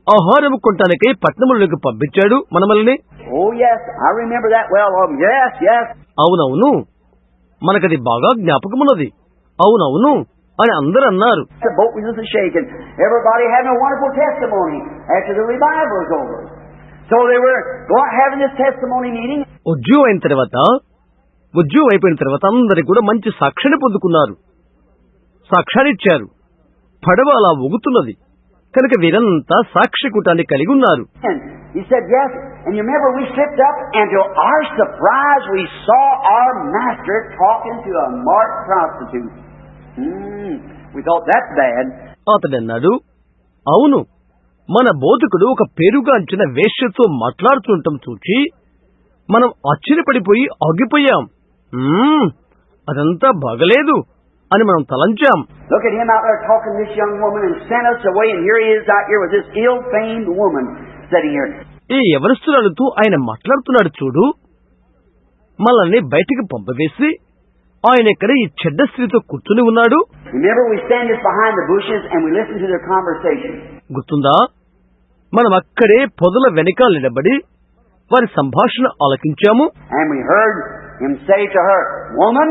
ఆహారము కొనటానికై పట్టణములకు పంపించాడు మనమల్ని. Oh yes, I remember that well. Yes, yes. అవునవును, మనకది బాగా జ్ఞాపకమున్నది. అవునవును అని అందరూ అన్నారు. The boat was just shaking. Everybody having a wonderful testimony after the revival was over. So they were having this testimony meeting. ఉద్యోగం అయిపోయిన తర్వాత అందరికి కూడా మంచి సాక్ష్యాన్ని పొందుకున్నారు, సాక్ష్యాన్నిచ్చారు. పడవ అలా ఊగుతున్నది కనుక వీరంతా సాక్షి కూటాన్ని కలిగి ఉన్నారు. He said yes, and you remember we slipped up and to our surprise we saw our master talking to a marked prostitute. We thought that's bad. అతడు అన్నాడు, అవును, మన బోధకుడు ఒక పేరుగాంచిన వేశ్యతో మాట్లాడుతుండటం చూచి మనం ఆశ్చర్యపడిపోయి ఆగిపోయాం. అదంతా బాగలేదు అని మనం తలంచాం. Look at him out there talking to this young woman and sent us away, and here he is out here with this ill-famed woman sitting here. ఈ యవనస్తురాలతో ఆయన మాట్లాడుతున్నాడు చూడు. మనల్ని బయటికి పంపవేసి ఆయన ఇక్కడ ఈ చెడ్డ స్త్రీతో కూర్చుని ఉన్నాడు. Remember we stand just behind the bushes and we listen to their conversation. గుర్తుందా? మనం అక్కడే పొదల వెనకాల నిలబడి వారి సంభాషణ ఆలకించాము. And we heard him say to her, "Woman,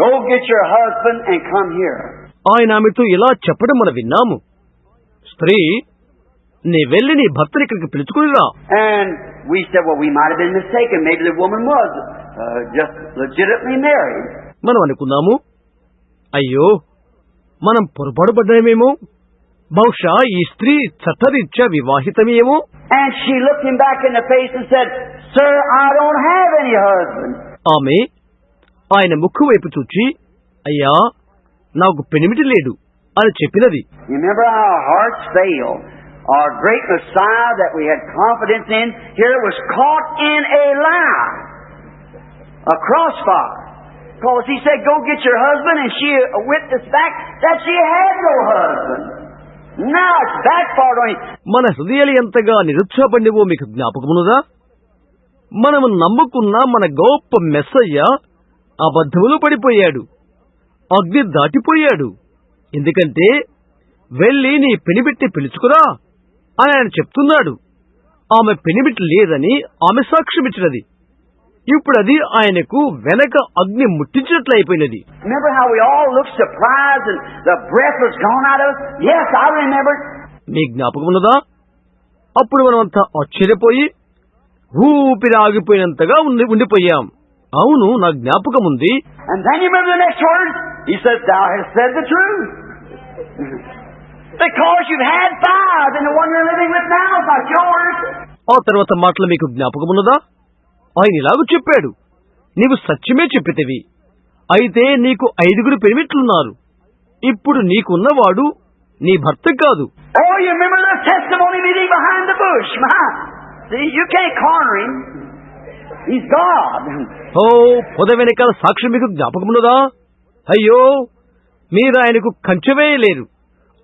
go get your husband and come here." ఆయన ఆమెతో ఇలా చెప్పడం మనం విన్నాము, స్త్రీ, నీ వెళ్ళి నీ భర్తని ఇక్కడికి పిలుచుకునిరా. And we said, well, we might have been mistaken. Maybe the woman was just legitimately married. మనం అనుకున్నాము, అయ్యో మనం పొరపాటు పడ్డామేమో, బహుశా ఈ స్త్రీ చట్టరీత్యా వివాహితమేమో. And she looked him back in the face and said, "Sir, I don't have any husband." ఆమె ఆయన ముక్కు వైపు చూచి, అయ్యా నాకు పెనిమిటి లేడు అని చెప్పినది. Remember our hearts fail. Our great Messiah that we had confidence in here was caught in a lie, a crossfire. Because he said, "Go get your husband," and she witnessed back that she had no husband. Now it's backfired on him. మన హృదయాలు ఎంతగా నిరుత్సాహపడినవో మీకు జ్ఞాపకమున్నదా? మనము నమ్ముకున్న మన గొప్ప మెస్సయ్య అబద్ధములు పడిపోయాడు, అగ్ని దాటిపోయాడు. ఎందుకంటే వెళ్ళి నీ పెనిబెట్టి పిలుచుకురా అని ఆయన చెప్తున్నాడు. ఆమె పెనిబెట్టి లేదని ఆమె సాక్ష్యమిచ్చినది. ఇప్పుడు అది ఆయనకు వెనక అగ్ని ముట్టించినట్లు అయిపోయినది. Remember how we all looked surprised and the breath was gone out of us? Yes, I remember. మీ జ్ఞాపకం ఉన్నదా? అప్పుడు మనమంతా ఆశ్చర్యపోయి ఊపిరి ఆగిపోయినంతగా ఉండిపోయాం. అవును, నా జ్ఞాపకం ఉంది. And then you remember the next word? He says, "Thou hast said the truth." Because you've had five and the one you're living with now is not yours. ఆ తర్వాత మాటలు మీకు జ్ఞాపకం ఉన్నదా? ఆయన ఇలాగ చెప్పాడు, నీవు సత్యమే చెప్పితివి, అయితే నీకు 5 పెనిమిట్లున్నారు. ఇప్పుడు నీకున్నవాడు నీ భర్త కాదు. Oh, you remember the testimony meeting behind the bush? See, you can't corner him. He's God. ఓ పొద వెనకాల సాక్ష్యం మీకు జ్ఞాపకమున్నదా? అయ్యో, మీరు ఆయనకు కంచె వేయలేరు.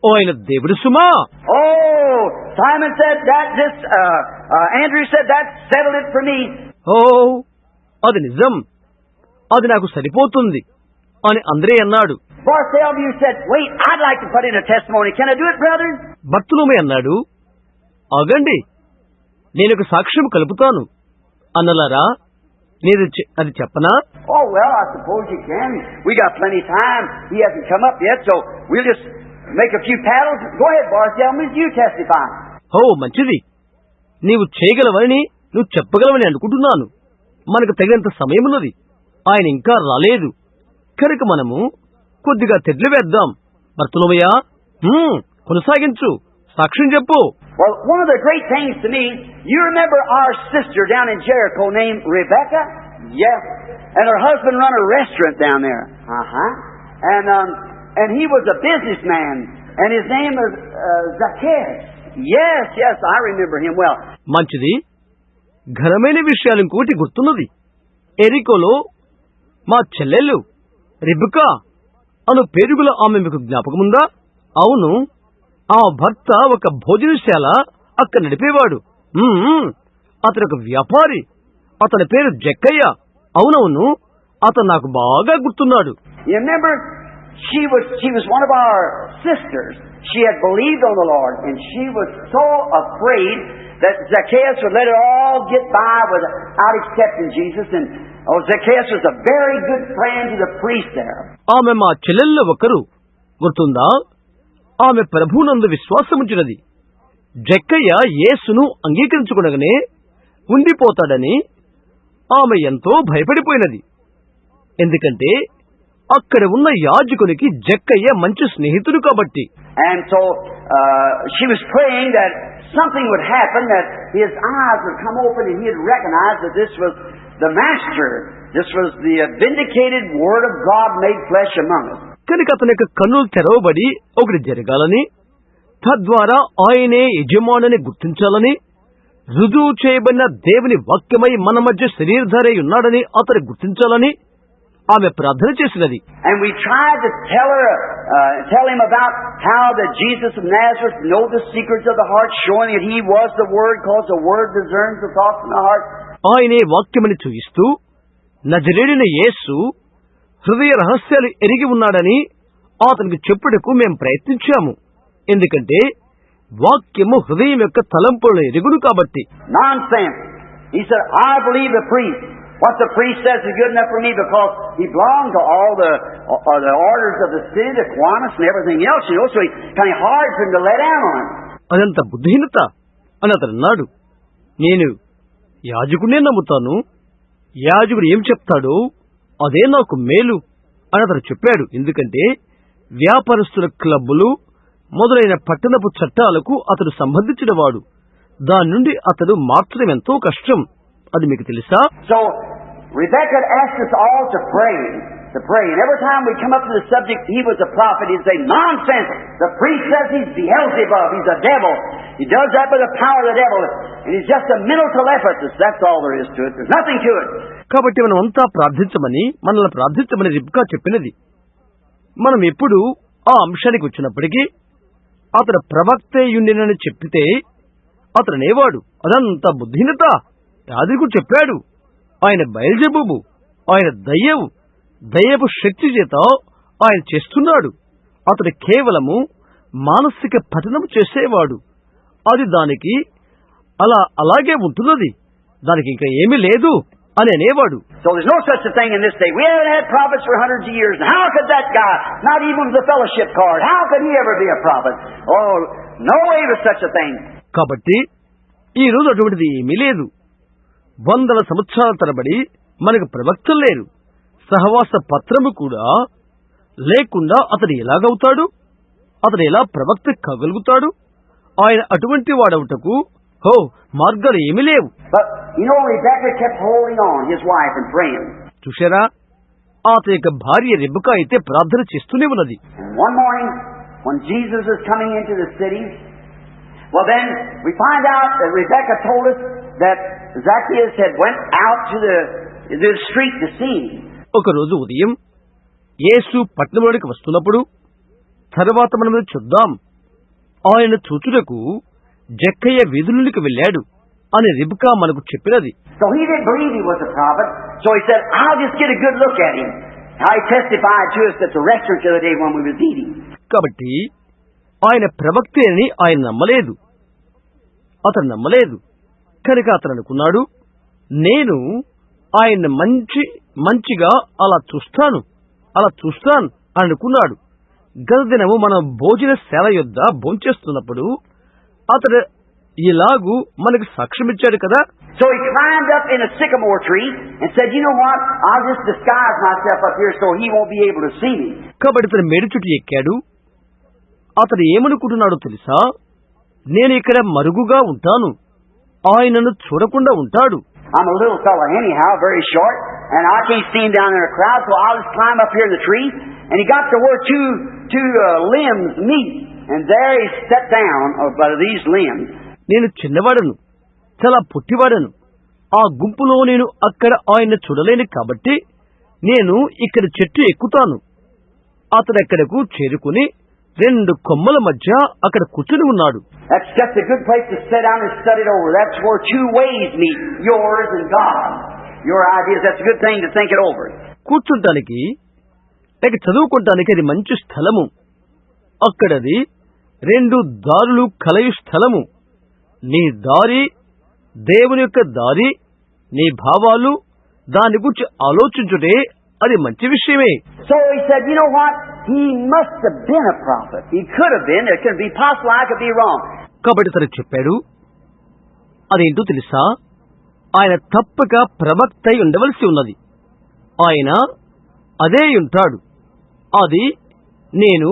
ఆయన దేవుడు సుమా. Oh, Simon said Andrew said, that settled it for me. ఓ అది నిజం, అది నాకు సరిపోతుంది అని అంద్రే అన్నాడు. Bartholomew said, wait, I'd like to put in a testimony. Can I do it, brother? బర్తులోమే అన్నాడు, ఆగండి, నేను ఒక సాక్ష్యం కలుపుతాను. అన్నలారా, నేను అది చెప్పనా? Oh, well, I suppose you can. We got plenty of time. He hasn't come up yet, so we'll just make a few paddles. Go ahead, Bartholomew, you testify. ఓ మంచిది, నీవు చేయగలవని, నువ్వు చెప్పగలవని అనుకుంటున్నాను. మనకు తగినంత సమయమున్నది. ఆయన ఇంకా రాలేదు కనుక మనము కొద్దిగా తెడ్లు వేద్దాం. బర్తులోమయ్యా, కొనసాగించు, సాక్ష్యం చెప్పు. Well, one of the great things to me, you remember our sister down in Jericho named Rebecca? Yes. And her husband run a restaurant down there. And he was a businessman, and his name was Zacchaeus. Yes, I remember him well. మంచిది, ఘనమైన విషయాలు ఇంకోటి గుర్తున్నది. ఎరికోలో మా చెల్లెలు రిబెకా అను పేరుగుల ఆమె మీకు జ్ఞాపకముందా? అవును, ఆ భర్త ఒక భోజనశాల అక్కడ నడిపేవాడు. అతను ఒక వ్యాపారి. అతని పేరు జక్కయ్య. అవునవును, అతను నాకు బాగా గుర్తున్నాడు. You remember, she was one of our sisters. She had believed on the Lord, and she was so afraid that Zacchaeus would let it all get by without accepting Jesus. And Zacchaeus was a very good friend to the priest there. ఆమె మా చెల్లెల్లో ఒకరు, గుర్తుందా? ఆమె ప్రభువునందు విశ్వాసముంచినది. జక్కయ్య యేసును అంగీకరించుకునగానే ఉండిపోతాడని ఆమె ఎంతో భయపడిపోయినది. ఎందుకంటే అక్కడ ఉన్న యాజకునికి జక్కయ్య మంచి స్నేహితుడు కాబట్టి. And so she was praying that something would happen, that his eyes would come open and he'd recognize that this was the Master. This was the vindicated Word of God made flesh among us. కనుక అతని యొక్క కన్నులు తెరవబడి ఒకటి జరగాలని, తద్వారా ఆయనే యజమానుని గుర్తించాలని, రుజువు చేయబడిన దేవుని వాక్యమై మన మధ్య శరీరధారై ఉన్నాడని అతను గుర్తించాలని ఆమె ప్రార్థన చేసినది. And we tried to tell him about how that Jesus of Nazareth know the secrets of the heart, showing that he was the Word, because the Word discerns the thoughts in the heart. ఆయనే వాక్యమని చూయిస్తూ నజరేయుడైన యేసు హృదయ రహస్యాలు ఎరిగి ఉన్నాడని అతనికి చెప్పుటకు మేము ప్రయత్నించాము. ఎందుకంటే వాక్యము హృదయం యొక్క తలంపులను ఎరుగును కాబట్టి. Nonsense. He said, I believe the priest. What the priest says is good enough for me, because he belonged to all the orders of the city, the Kiwanis and everything else, so it's kind of hard for him to let down on it. అదంత బుద్ధిహీనత అని అతను అన్నాడు. నేను యాజకుడినే నమ్ముతాను, యాజకుడు ఏం చెప్తాడో అదే నాకు మేలు అని అతను చెప్పాడు. ఎందుకంటే వ్యాపారస్తుల క్లబ్బులు మొదలైన పట్టణపు చట్టాలకు అతడు సంబంధించినవాడు. దాని నుండి అతడు మార్చడం ఎంతో కష్టం. అది మీకు తెలుసా? So Rebecca asked us all to pray. And every time we come up to the subject, he was a prophet, he'd say, nonsense! The priest says he's Beelzebub, he's a devil. He does that by the power of the devil. And he's just a mental telephatus. That's all there is to it. There's nothing to it. కాబట్టి మనం అంతా మనల్ని ప్రార్థించమని రిబ్కా చెప్పినది. మనం ఎప్పుడు ఆ అంశానికి వచ్చినప్పటికీ అతడు ప్రవక్తయుండినని చెప్పితే అతడనేవాడు, అదంతా బుద్ధిహీనత. యాజకుడు చెప్పాడు, ఆయన బయల్జెబూబు, ఆయన దయ్యపు శక్తి చేత ఆయన చేస్తున్నాడు. అతడు కేవలము మానసిక పఠనం చేసేవాడు. అది దానికి అలాగే ఉంటున్నది, దానికి ఇంకా ఏమీ లేదు అని అనేవాడు. So there's no such a thing in this day. We haven't had prophets for hundreds of years. How could that guy, not even with a fellowship card, how could he ever be a prophet? Oh, no way was such a thing. కాబట్టి ఈ రోజు అటువంటిది ఏమీ లేదు. వందల సంవత్సరాల తరబడి మనకు ప్రవక్తలు లేరు. సహవాస పత్రము కూడా లేకుండా అతడు ఎలాగవుతాడు? అతడు ఎలా ప్రవక్త కాగలుగుతాడు? ఆయన అటువంటి వాడవుటకు మార్గాలు ఏమీ లేవు. Rebecca kept holding on, his wife, and praying. చూశారా, అతని యొక్క భార్య రెబెకా అయితే ప్రార్థన చేస్తూనే ఉన్నది. One morning, when Jesus was coming into the city, well then we find out that Rebecca told us that Zacchaeus had went out to the street to see him. ఒక రోజు ఉదయం యేసు పట్టణంలోనికి వస్తున్నప్పుడు, తర్వాత మనం చూద్దాం, ఆయన చూచుటకు జక్కయ్య వీధులకి వెళ్ళాడు అని రిబ్కా మనకు చెప్పినది. So he didn't believe he was a prophet, so he said, I'll just get a good look at him. How he testified to us at the restaurant the other day when we was eating. కాబట్టి ఆయన ప్రవక్తే అని ఆయన నమ్మలేదు. అతను నమ్మలేదు కనుక అతను అనుకున్నాడు, నేను ఆయన మంచిగా అలా చూస్తాను అనుకున్నాడు. గత దినము మనం భోజనశాల యొద్ద భోంచేస్తున్నప్పుడు అతడు ఇలాగూ మనకు సాక్ష్యమిచ్చాడు కదా. So he climbed up in a sycamore tree and said, you know what, I'll just disguise myself up here so he won't be able to see me. కాబట్టి అతను మేడి చుట్టూ ఎక్కాడు. అతడు ఏమనుకుంటున్నాడో తెలుసా, నేను ఇక్కడ మరుగుగా ఉంటాను, ఆయనను చూడకుండా ఉంటాడు. I'm a little fella anyhow, very short, and I can't see him down in a crowd, so I'll just climb up here in the tree. And he got to where two limbs meet, and there he sat down by these limbs. నేను చిన్నవాడను, చాలా పుట్టివాడను, ఆ గుంపులో నేను అక్కడ ఆయన చూడలేను కాబట్టి నేను ఇక్కడ చెట్టు ఎక్కుతాను. అతడు అక్కడకు చేరుకుని రెండు కొమ్మల మధ్య అక్కడ కూర్చుని ఉన్నాడు. That's just a good place to sit down and study it over. That's where two ways meet, yours and God. Your ideas, that's a good thing to think it over. కూర్చుంటానికి లేక చదువుకుంటానికి అది మంచి స్థలము. అక్కడది రెండు దారులు కలయు స్థలము. నీ దారి, దేవుని యొక్క దారి, నీ భావాలు, దాని గురించి ఆలోచించుటే అది మంచి విషయమే. So he said, you know what? He must have been a prophet. He could have been. It could be possible. I could be wrong. కాబట్టి తను చెప్పాడు, అదేంటో తెలుసా, ఆయన తప్పక ప్రవక్త అయి ఉండవలసి ఉన్నది. ఆయన అదే ఉంటాడు. అది నేను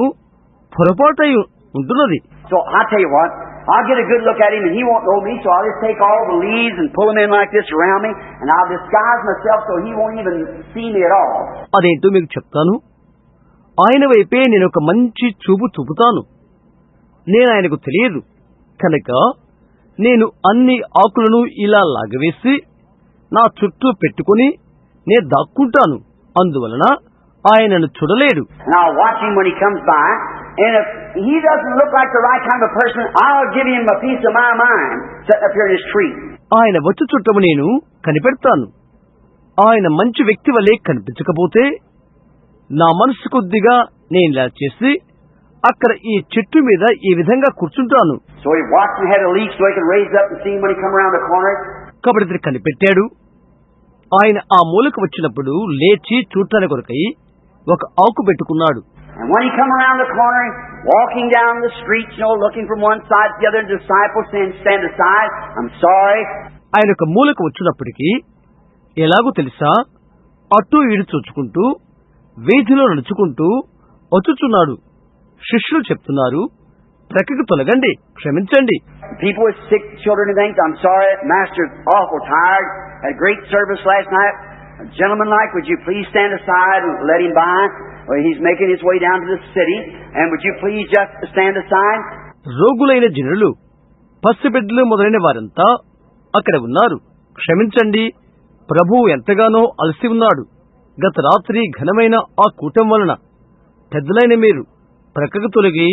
పొరపాటై ఉంటున్నది. So I'll tell you what, I'll get a good look at him and he won't know me, so I'll just take all the leaves and pull them in like this around me, and I'll disguise myself so he won't even see me at all. అదేంటో మీకు చెప్తాను. ఆయన వైపే నేను ఒక మంచి చూపుతాను. నేను ఆయనకు తెలియదు కనుక నేను అన్ని ఆకులను ఇలా లాగవేసి నా చుట్టూ పెట్టుకుని నేను దాక్కుంటాను. అందువలన ఆయనను చూడలేడు. And I'll watch him when he comes by, and if he doesn't look like the right kind of person, I'll give him a piece of my mind sitting up here in this tree. ఆయన వచ్చి చుట్టము నేను కనిపెడతాను. ఆయన మంచి వ్యక్తి వలె కనిపించకపోతే నా మనసు కొద్దిగా నేను ఇలా చేసి అక్కడ ఈ చెట్టు మీద ఈ విధంగా కూర్చుంటాను. So he watched and had a leaf so he could raise up and see him when he come around the corner. కాబట్టి ఇతను కనిపెట్టాడు. ఆయన ఆ మూలకు వచ్చినప్పుడు లేచి చూడటానికి కొరకై ఒక ఆకు పెట్టుకున్నాడు. And when he come around the corner, walking down the street, looking from one side to the other, the disciples saying, stand aside, I'm sorry. ఆయన ఒక మూలకు వచ్చినప్పటికీ ఎలాగో తెలుసా, అటు ఇటు చూచుకుంటూ వీధిలో నడుచుకుంటూ వచ్చుచున్నాడు. శిష్యులు చెప్తున్నారు, ప్రక్కకు తొలగండి, క్షమించండి. People with sick children and things, I'm sorry, Master's awful tired. Had a great service last night. A gentleman like, would you please stand aside and let him by? Well, he's making his way down to the city, and would you please just stand aside? రోగులైన జనులు, పసిబిడ్డలు మొదలైన వారంతా అక్కడ ఉన్నారు. క్షమించండి, ప్రభువు ఎంతగానో అలసి ఉన్నాడు. గత రాత్రి ఘనమైన ఆ కూటం వలన పెద్దలైన మీరు ప్రక్కకు తొలగి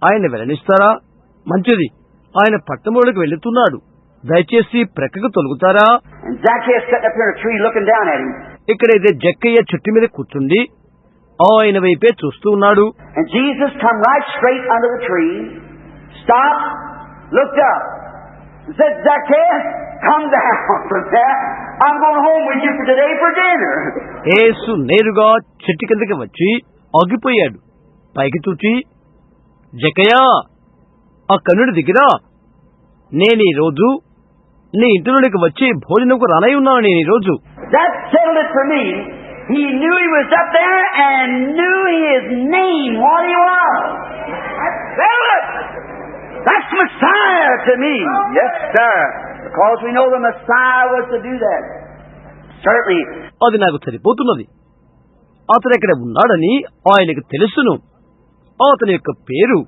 ఆయన వెల్లనిస్తారా? మంచిది, ఆయన పట్టణంలోకి వెళ్తున్నాడు, దయచేసి ప్రక్కకు తొలగుతారా? ఇక్కడైతే జక్కయ్య చెట్టు మీద కూర్చుండి ఆయన వైపే చూస్తూ ఉన్నాడు. యేసు నేరుగా చెట్టు కిందకి వచ్చి ఆగిపోయాడు. పైకి చూచి, జక్కయ్య, ఆ కన్నుడి దిగిరా, నేను ఈ రోజు నీ ఇంటిలోనికి వచ్చి భోజనంకు రానై ఉన్నాను. నేను ఈ రోజు He knew he was up there and knew his name, what he was. That's Messiah to me. Yes, sir. Because we know the Messiah was to do that. Certainly. అది నాకు సరిపోతున్నది. అతను ఎక్కడ ఉన్నాడని ఆయనకు తెలుసును. అతని యొక్క పేరు,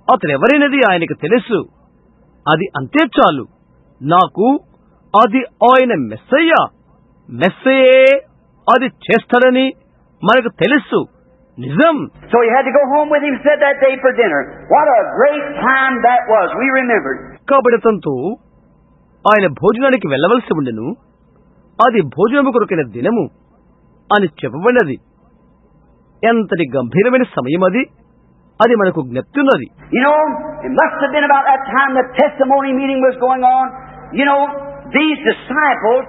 అతను ఎవరైనది ఆయనకు తెలుసు. అది అంతే చాలు. నాకు అది ఆయన మెస్సయ్యే అది చేస్తాడని మనకు తెలుసు. నిజం. So he had to go home with him, said that day for dinner. What a great time that was. We remembered. కాబట్టి అతనితో ఆయన భోజనానికి వెళ్ళవలసి ఉండెను. అది భోజనము కొరకైన దినము అని చెప్పబడినది. ఎంతటి గంభీరమైన సమయం అది. అది మనకు జ్ఞప్తున్నది. You know, it must have been about that time the testimony meeting was going on. You know, these disciples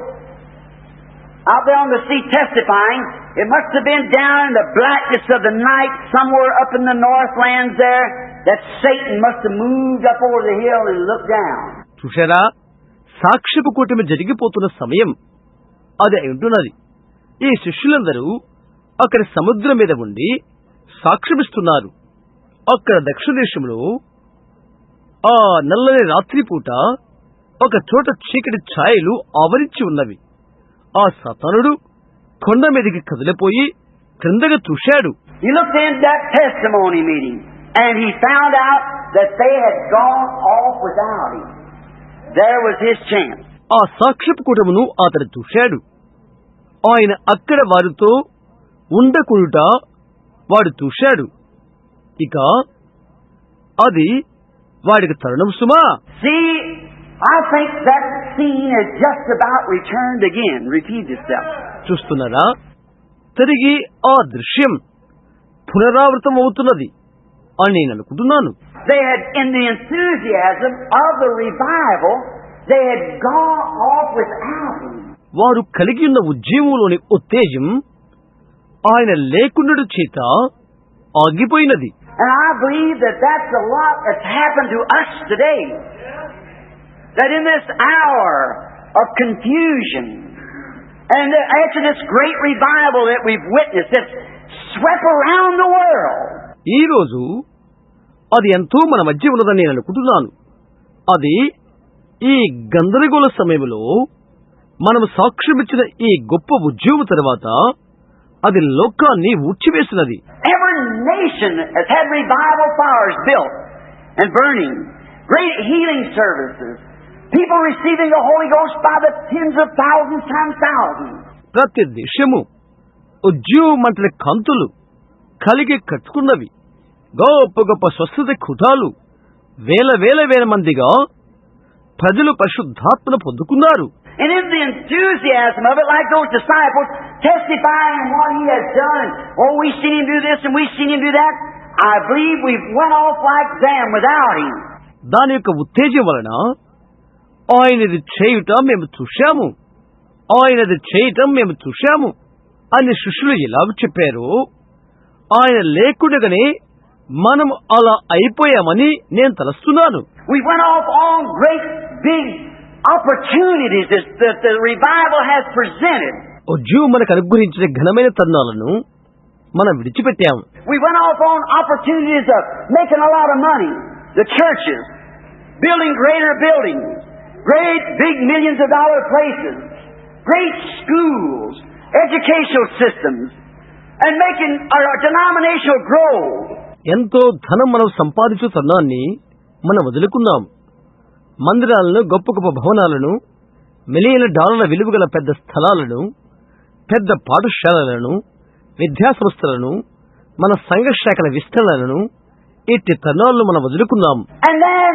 out there on the sea testifying, it must have been down in the blackness of the night, somewhere up in the northlands there, that Satan must have moved up over the hill and looked down. చూశారా, సాక్ష్యపు కూటమి జరిగిపోతున్న సమయం అది అయి ఉంటున్నది. ఈ శిష్యులందరూ అక్కడ సముద్రం మీద ఉండి సాక్ష్యమిస్తున్నారు. అక్కడ దక్షిణ దేశంలో ఆ నల్లని రాత్రిపూట ఒక చోట చీకటి ఛాయలు ఆవరించి ఉన్నవి. ఆ సతానుడు కొండ మీదకి కదిలిపోయి క్రిందగా చూశాడు. He looked in that testimony meeting and he found out that they had gone off without him. There was his chance. ఆ సాక్ష్యపు కూటమును అతడు చూశాడు. ఆయన అక్కడ వారితో ఉండకుండుట వాడు చూశాడు. ఇక అది వాడికి తరుణం సుమా. See, I think that scene has just about returned again, repeated itself. చూస్తున్నారా, తిరిగి ఆ దృశ్యం పునరావృతం అవుతున్నది అని నేను అనుకుంటున్నాను. They had, in the enthusiasm of the revival, they had gone off without him. వారు కలిగి ఉన్న ఉద్యమంలోని ఉత్తేజం ఆయన లేకుండడు చేత ఆగిపోయినది. And I believe that that's a lot that's happened to us today. That in this hour of confusion, and after this great revival that we've witnessed, that's swept around the world. ఈ రోజు అది ఎంతో మన మధ్య ఉన్నదని నేను అనుకుంటున్నాను. అది ఈ గందరగోళ సమయంలో మనం సాక్ష్యమిచ్చిన ఈ గొప్ప ఉద్యమం తర్వాత అది లోకాన్ని ఊడ్చివేసినది. Every nation has had revival fires built and burning, great healing services, people receiving the Holy Ghost by the tens of thousands times thousands. ప్రతి దేశము ఉద్యమ మంటల కాంతులు కలిగి కట్టుకున్నవి. గొప్ప గొప్ప స్వస్థత కుటాలు వేల వేల వేల మందిగా ప్రజలు పరిశుద్ధాత్మను పొందుకున్నారు. And in the enthusiasm of it, like those disciples testifying what he has done, oh, we've seen him do this and we've seen him do that, I believe we've went off like them without him. దాని యొక్క ఉత్తేజం వలన ఆయనది చేయుట మేము చూశాము, ఆయనది చేయటం మేము చూశాము అని శిష్యులు ఎలా చెప్పారో, ఆయన లేకుండగానే మనం అలా అయిపోయామని నేను తలస్తున్నాను. We went off on great big opportunities that the revival has presented. ఉద్యమం మనకు అనుగ్రహించిన ఘనమైన తరుణాలను మనం విడిచిపెట్టాము. We went off on opportunities of making a lot of money. The churches, building greater buildings, great big millions of dollar places, great schools, educational systems, and making our denominational grow. ఎంతో ధనం మనం సంపాదించు తరుణాన్ని మనం వదులుకున్నాం. మందిరాలను, గొప్ప గొప్ప భవనాలను, మిలియన్ల డాలర్ల విలువ గల పెద్ద స్థలాలను, పెద్ద పాఠశాలలను, విద్యా సంస్థలను, మన సంఘ శాఖల విస్తరణలను, ఇట్టి తరుణాలను మనం వదులుకున్నాం. And then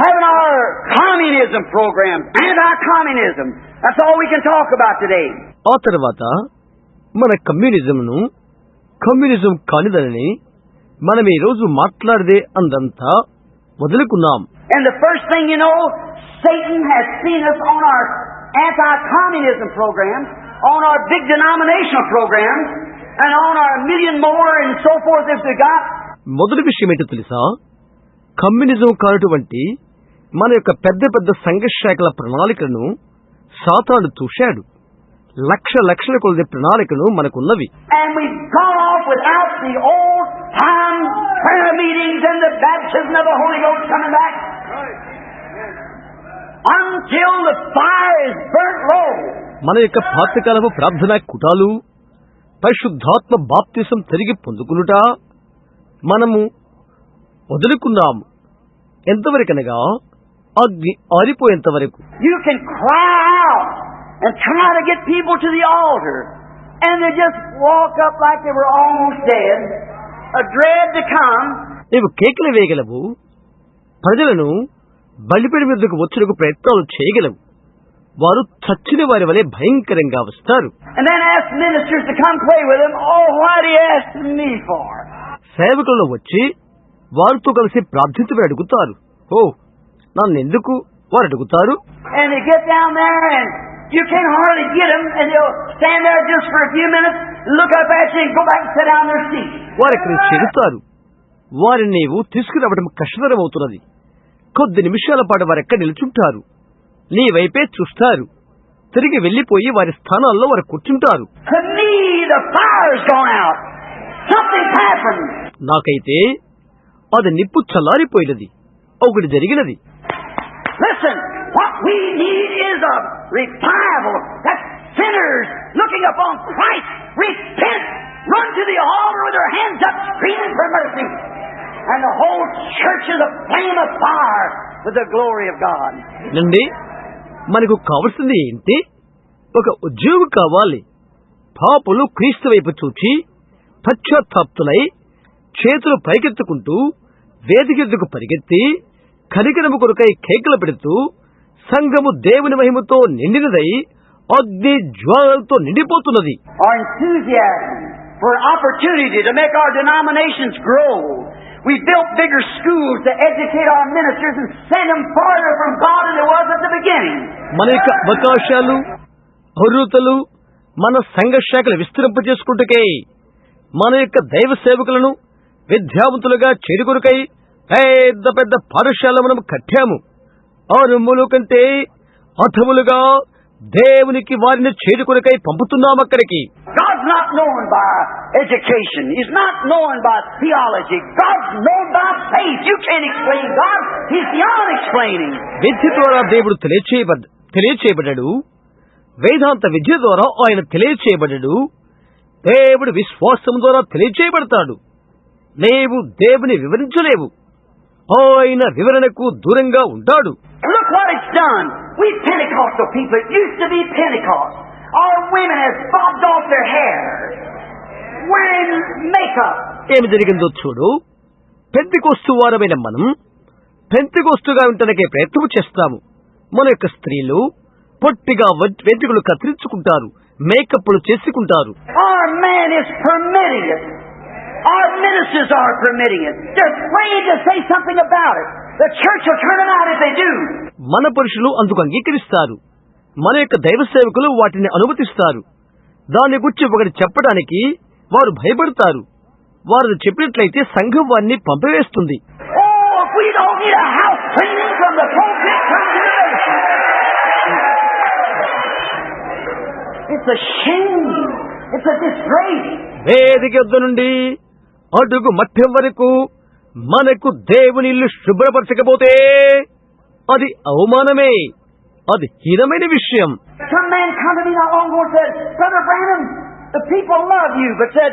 having our communism program, anti-communism. That's all we can talk about today. ఆ తర్వాత మన కమ్యూనిజం కానిదని మనం ఈ రోజు మాట్లాడదే అందంతా వదులుకున్నాం. And the first thing you know, Satan has seen us on our anti-communism programs, on our big denominational programs, and on our million more and so forth as we got. మొదటి విషయం ఏంటో తెలుసా? Communism కానటువంటి మన యొక్క పెద్ద పెద్ద సంఘ శాఖల ప్రణాళికలను సాతాను చూశాడు. లక్షల కొలది ప్రణాళికలు మనకున్నవి. And we've gone off without the old time prayer meetings and the baptism of the Holy Ghost coming back. Until the fire is burnt low. మన యొక్క పాతకాలపు ప్రార్థనా కుటాలు, పరిశుద్ధాత్మ బాప్తిసం తిరిగి పొందుకునుట మనము వదులుకున్నాము. ఎంతవరకనగా అగ్ని ఆరిపోయేంత వరకు. You can cry out and try to get people to the altar, and they just walk up like they were almost dead, a dread to come. నీవు కేకలు వేయగలవు, ప్రజలను బలిపీఠం మీదకు వచ్చుటకు ప్రయత్నాలు చేయగలవు. వారు చచ్చిన వారి వలె భయంకరంగా వస్తారు. And then ask ministers to come pray with them. Oh, what do you ask me for? సేవకులను వచ్చి వారితో కలిసి ప్రార్థించమని అడుగుతారు. ఓ, నన్నెందుకు వారు అడుగుతారు. And they get down there and you can hardly get them, and they'll stand there just for a few minutes, look up at you and go back and sit down in their seat. వారు ఇక్కడ చేరుతారు. వారిని నీవు తీసుకురావడం కష్టతరం అవుతున్నది. కొద్ది నిమిషాల పాటు వారెక్కడ నిలుచుంటారు, నీ వైపే చూస్తారు, తిరిగి వెళ్లిపోయి వారి స్థానాల్లో వారు కూర్చుంటారు. To me, the fire's gone out. Something's happened. నాకైతే అది నిప్పు చల్లారిపోయినది, ఒకటి జరిగినది. Listen, what we need is a revival. That's sinners looking upon Christ, repent, run to the altar with their hands up, screaming for mercy. And the whole church is a flame of fire with the glory of God. నండి, మనకు కావలసింది ఏంటి? ఒక ఉద్యోగి కావాలి. పాపులు క్రీస్తు వైపు చూచి పశ్చాత్తాప్తులై చేతులు పైకెత్తుకుంటూ వేదికెద్దుకు పరిగెత్తి కనికరము కొరకై కేకలు పెడుతూ సంఘము దేవుని మహిమతో నిండినదై అగ్ని జ్వాలలతో నిండిపోతున్నది. Our enthusiasm for opportunity to make our denominations grow. We built bigger schools to educate our ministers and send them farther from God than it was at the beginning. మన యొక్క అవకాశాలు, అర్హతలు, మన సంఘ శాఖలు విస్తరింపజేసుకుంటకై మన యొక్క దైవ సేవకులను విద్యావంతులుగా చేరుకొరకై పెద్ద పెద్ద పాఠశాల మనం కట్టాము. అరుముల కంటే అధములుగా దేవునికి వారిని చేరుకొరకై పంపుతున్నాం అక్కడికి. God's not known by education. He's not known by theology. God's known by faith. You can't explain God. He's beyond explaining. విద్య ద్వారా దేవుడు తెలియచేయబడ్డాడు. వేదాంత విద్య ద్వారా ఆయన తెలియచేయబడ్డాడు. దేవుడు విశ్వాసం ద్వారా తెలియచేయబడతాడు. నీవు దేవుని వివరించలేవు, ఆయన వివరణకు దూరంగా ఉంటాడు. Look what it's done. We Pentecostal people, it used to be Pentecost. Our women have bobbed off their hair, wearing makeup. ఏమి జరిగిందో చూడు. పెంతెకోస్తు వారమైన మనం పెంతెకోస్తుగా ఉండటానికే ప్రయత్నం చేస్తాము. మన యొక్క స్త్రీలు పొట్టిగా వెంట్రుకలు కత్తిరించుకుంటారు, మేకప్లు చేసుకుంటారు. Our man is permitting it. Our ministers are permitting it. They're afraid to say something about it. The church will turn them out if they do. మన పురుషులు అందుకు అంగీకరిస్తారు. మన యొక్క దైవ సేవకులు వాటిని అనుమతిస్తారు. దాని గురించి ఒకటి చెప్పడానికి వారు భయపడతారు. వారు చెప్పినట్లయితే సంఘం వారిని పంపివేస్తుంది. Oh, if we don't need a house cleaning from the pulpit come to the nation. It's a shame. It's a disgrace. వేదిక యొద్ద నుండి అడుగు మఠ్యం వరకు మనకు దేవుని ఇల్లు శుభ్రపరచకపోతే అది అవమానమే, అది హీనమైన విషయం. Some man come to me not long ago and said, Brother Branham, the people love you, but said,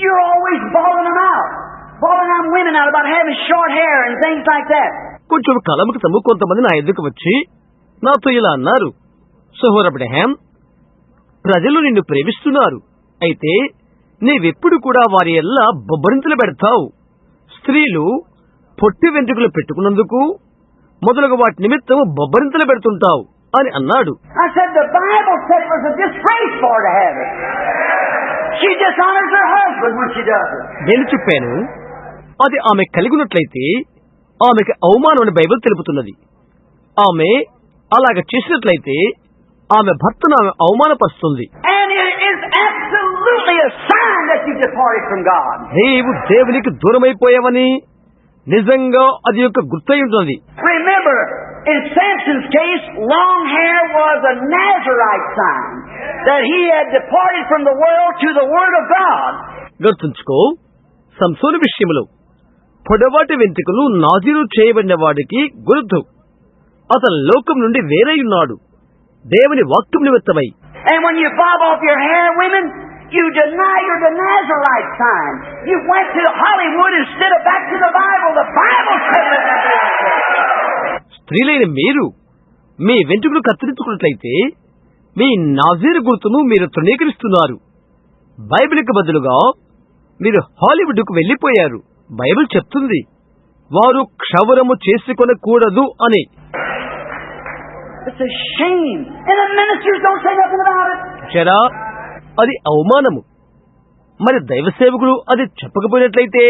you're always bawling them out. Bawling them women out about having short hair and things like that. కొంచెం కాలం క్రితం కొంతమంది నా ఎదుకు వచ్చి నాతో ఇలా అన్నారు, సహోదర Abraham, ప్రజలు నిన్ను ప్రేమిస్తున్నారు, అయితే నీవెప్పుడు కూడా వారి ఎల్లా బొబ్బరింతలు పెడతావు. స్త్రీలు పొట్టి వెంట్రుకలు పెట్టుకున్నందుకు మొదలగు వాటి నిమిత్తం బొబ్బరింతలు పెడుతుంటావు అని అన్నాడు. I said the Bible said it was a disgrace for her to have it. She dishonors her husband when she does it. నేను చెప్పాను, అది ఆమె కలిగి ఉన్నట్లయితే ఆమెకి అవమానం అని బైబిల్ తెలుపుతున్నది. ఆమె అలాగ చేసినట్లయితే ఆమె భర్తను ఆమె అవమానపరుస్తుంది. And it is absolutely a sign that you departed from God. నీవు దేవునికి దూరమైపోయావని నిజంగా అది యొక్క గుర్తై ఉంటుంది. Remember, in Samson's case, long hair was a Nazarite sign that he had departed from the world to the Word of God. గుర్తుంచుకో, సంసోను విషయంలో పొడవాటి వెంట్రుకలు నాజీరు చేయబడిన వాడికి గుర్తు. అతను లోకం నుండి వేరైయున్నాడు, దేవుని వాక్యం నిమిత్తమై. And when you bob off your hair, women, you deny you're the Nazarite sign. You went to Hollywood instead of back to the Bible. The Bible said it. స్త్రీలైన మీరు మీ వెంట్రుకలు కత్తిరించుకున్నట్లయితే మీ నాజీరు గుర్తును మీరు తృణీకరిస్తున్నారు. బైబిల్కి బదులుగా మీరు హాలీవుడ్కు వెళ్లిపోయారు. బైబిల్ చెప్తుంది వారు క్షవరము చేసుకొనకూడదు అని. It's a shame. And the ministers don't say nothing about it. చరా, అది అవమానము. మరి దైవ సేవకులు అది చెప్పకపోయినట్లయితే?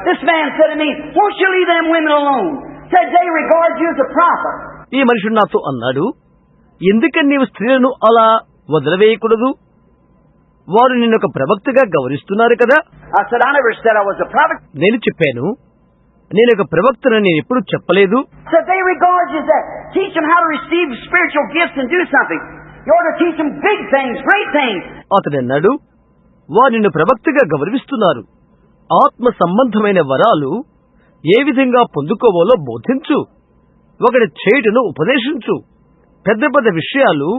This man said to me, won't you leave them women alone? Said they regard you as a prophet. ఈ మనుషుడు నాతో అన్నాడు, ఎందుకని నీవు స్త్రీలను అలా వదిలివేయకూడదు? వారు నిన్నొక ప్రవక్తగా గౌరవిస్తున్నారు కదా. I said, I never said I was a prophet. నేను చెప్పాను, నేను ఒక ప్రవక్తనని నేను ఎప్పుడు చెప్పలేదు. Said they regard you as that. Teach them how to receive spiritual gifts and do something. You ought to teach them big things, great things. అతడు అన్నాడు, వారు నిన్ను ప్రవక్తగా గౌరవిస్తున్నారు. ఆత్మ సంబంధమైన వరాలు ఏ విధంగా పొందుకోవాలో బోధించు. ఒకటి చేయుటను ఉపదేశించు. పెద్ద పెద్ద విషయాలు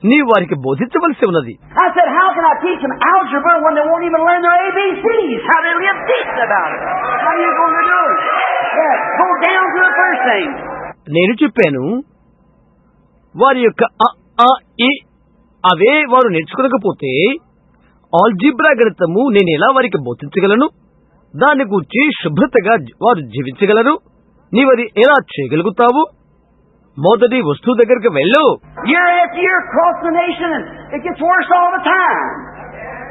నీ వారికి బోధించవలసి ఉన్నది. I said, how can I teach them algebra when they won't even learn their ABCs? How they live decent about it? How are you going to do it? Yeah, go down to the first thing. నేను చెప్పాను, వారి యొక్క అ, ఆ, ఇ అవే వారు నేర్చుకోకపోతే algebra గణితము నేను ఎలా వారికి బోధించగలను? దాన్ని గూర్చి శుభ్రతగా వారు జీవించగలరు. నీవది ఎలా చేయగలుగుతావు? మొదటి వస్తువు దగ్గరికి వెళ్ళు. Year after year across the nation, and it gets worse all the time.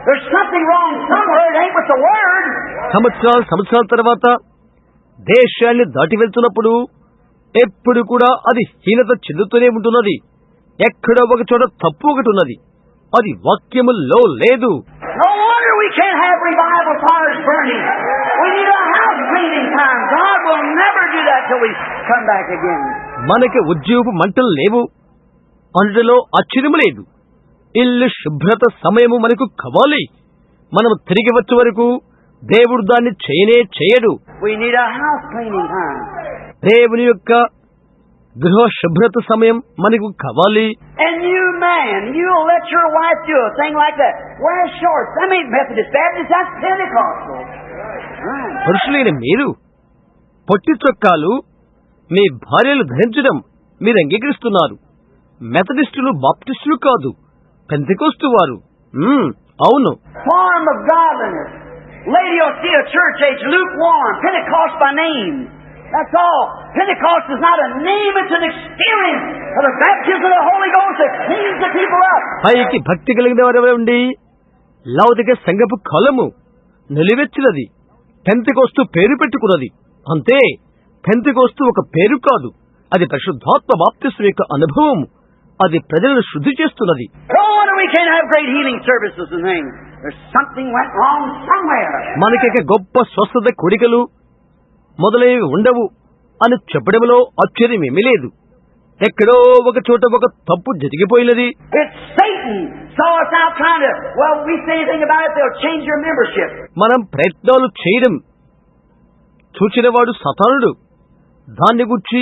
There's something wrong somewhere. It ain't with the word. సంవత్సరాల తర్వాత దేశాన్ని దాటి వెళ్తున్నప్పుడు ఎప్పుడు కూడా అది హీనత చెందుతూనే ఉంటున్నది. ఎక్కడో ఒక చోట తప్పు ఒకటి ఉన్నది. అది వాక్యముల్లో లేదు. No wonder we can't have revival fires burning. We need a house cleaning time. God will never do that till we come back again. మనకి ఉద్యోగ మంటలు లేవు అందులో ఆశ్చర్యము లేదు. ఇల్లు శుభ్రత సమయము మనకు కావాలి. మనము తిరిగి వచ్చే వరకు దేవుడు దాన్ని చేయడు. We need a house cleaning time. దేవుని యొక్క గృహ శుభ్రత సమయం మనకు కావాలి. And you man, you'll let your wife do a thing like that. Wear shorts. That ain't Methodist Baptist, that's Pentecostal. Right. పురుషులైన మీరు పొట్టి చొక్కాలు మీ భార్యలు ధరించడం మీరు అంగీకరిస్తున్నారు. మెథడిస్టులు బాప్టిస్టులు కాదు, పెంతెకోస్తు వారు. అవును. Form of godliness. Laodicea church age lukewarm. Pentecost by name. That's all. Pentecost is not a name, it's an experience of the baptism of the Holy Ghost that cleans the people up. పైకి భక్తి కలిగిన వారు ఉండి లౌకిక సంఘపు కాలము నిలువెచ్చినది. Pentecost పేరు పెట్టుకున్నది అంతే. పెంతెకోస్తు ఒక పేరు కాదు, అది పరిశుద్ధాత్మ బాప్తిస్మం యొక్క అనుభవం. అది ప్రజలను శుద్ధి చేస్తున్నది. We can't have great healing services and things. There's something went wrong somewhere. మనకి గొప్ప స్వస్థత కోడికలు మొదలైనవి ఉండవు అని చెప్పడంలో ఆశ్చర్యమేమీ లేదు. ఎక్కడో ఒక చోట ఒక తప్పు జరిగిపోయినది. It's Satan saw us out trying to, well, we say anything about it, they'll change your membership. మనం ప్రయత్నాలు చేయడం చూచినవాడు సతానుడు. దాన్ని గురించి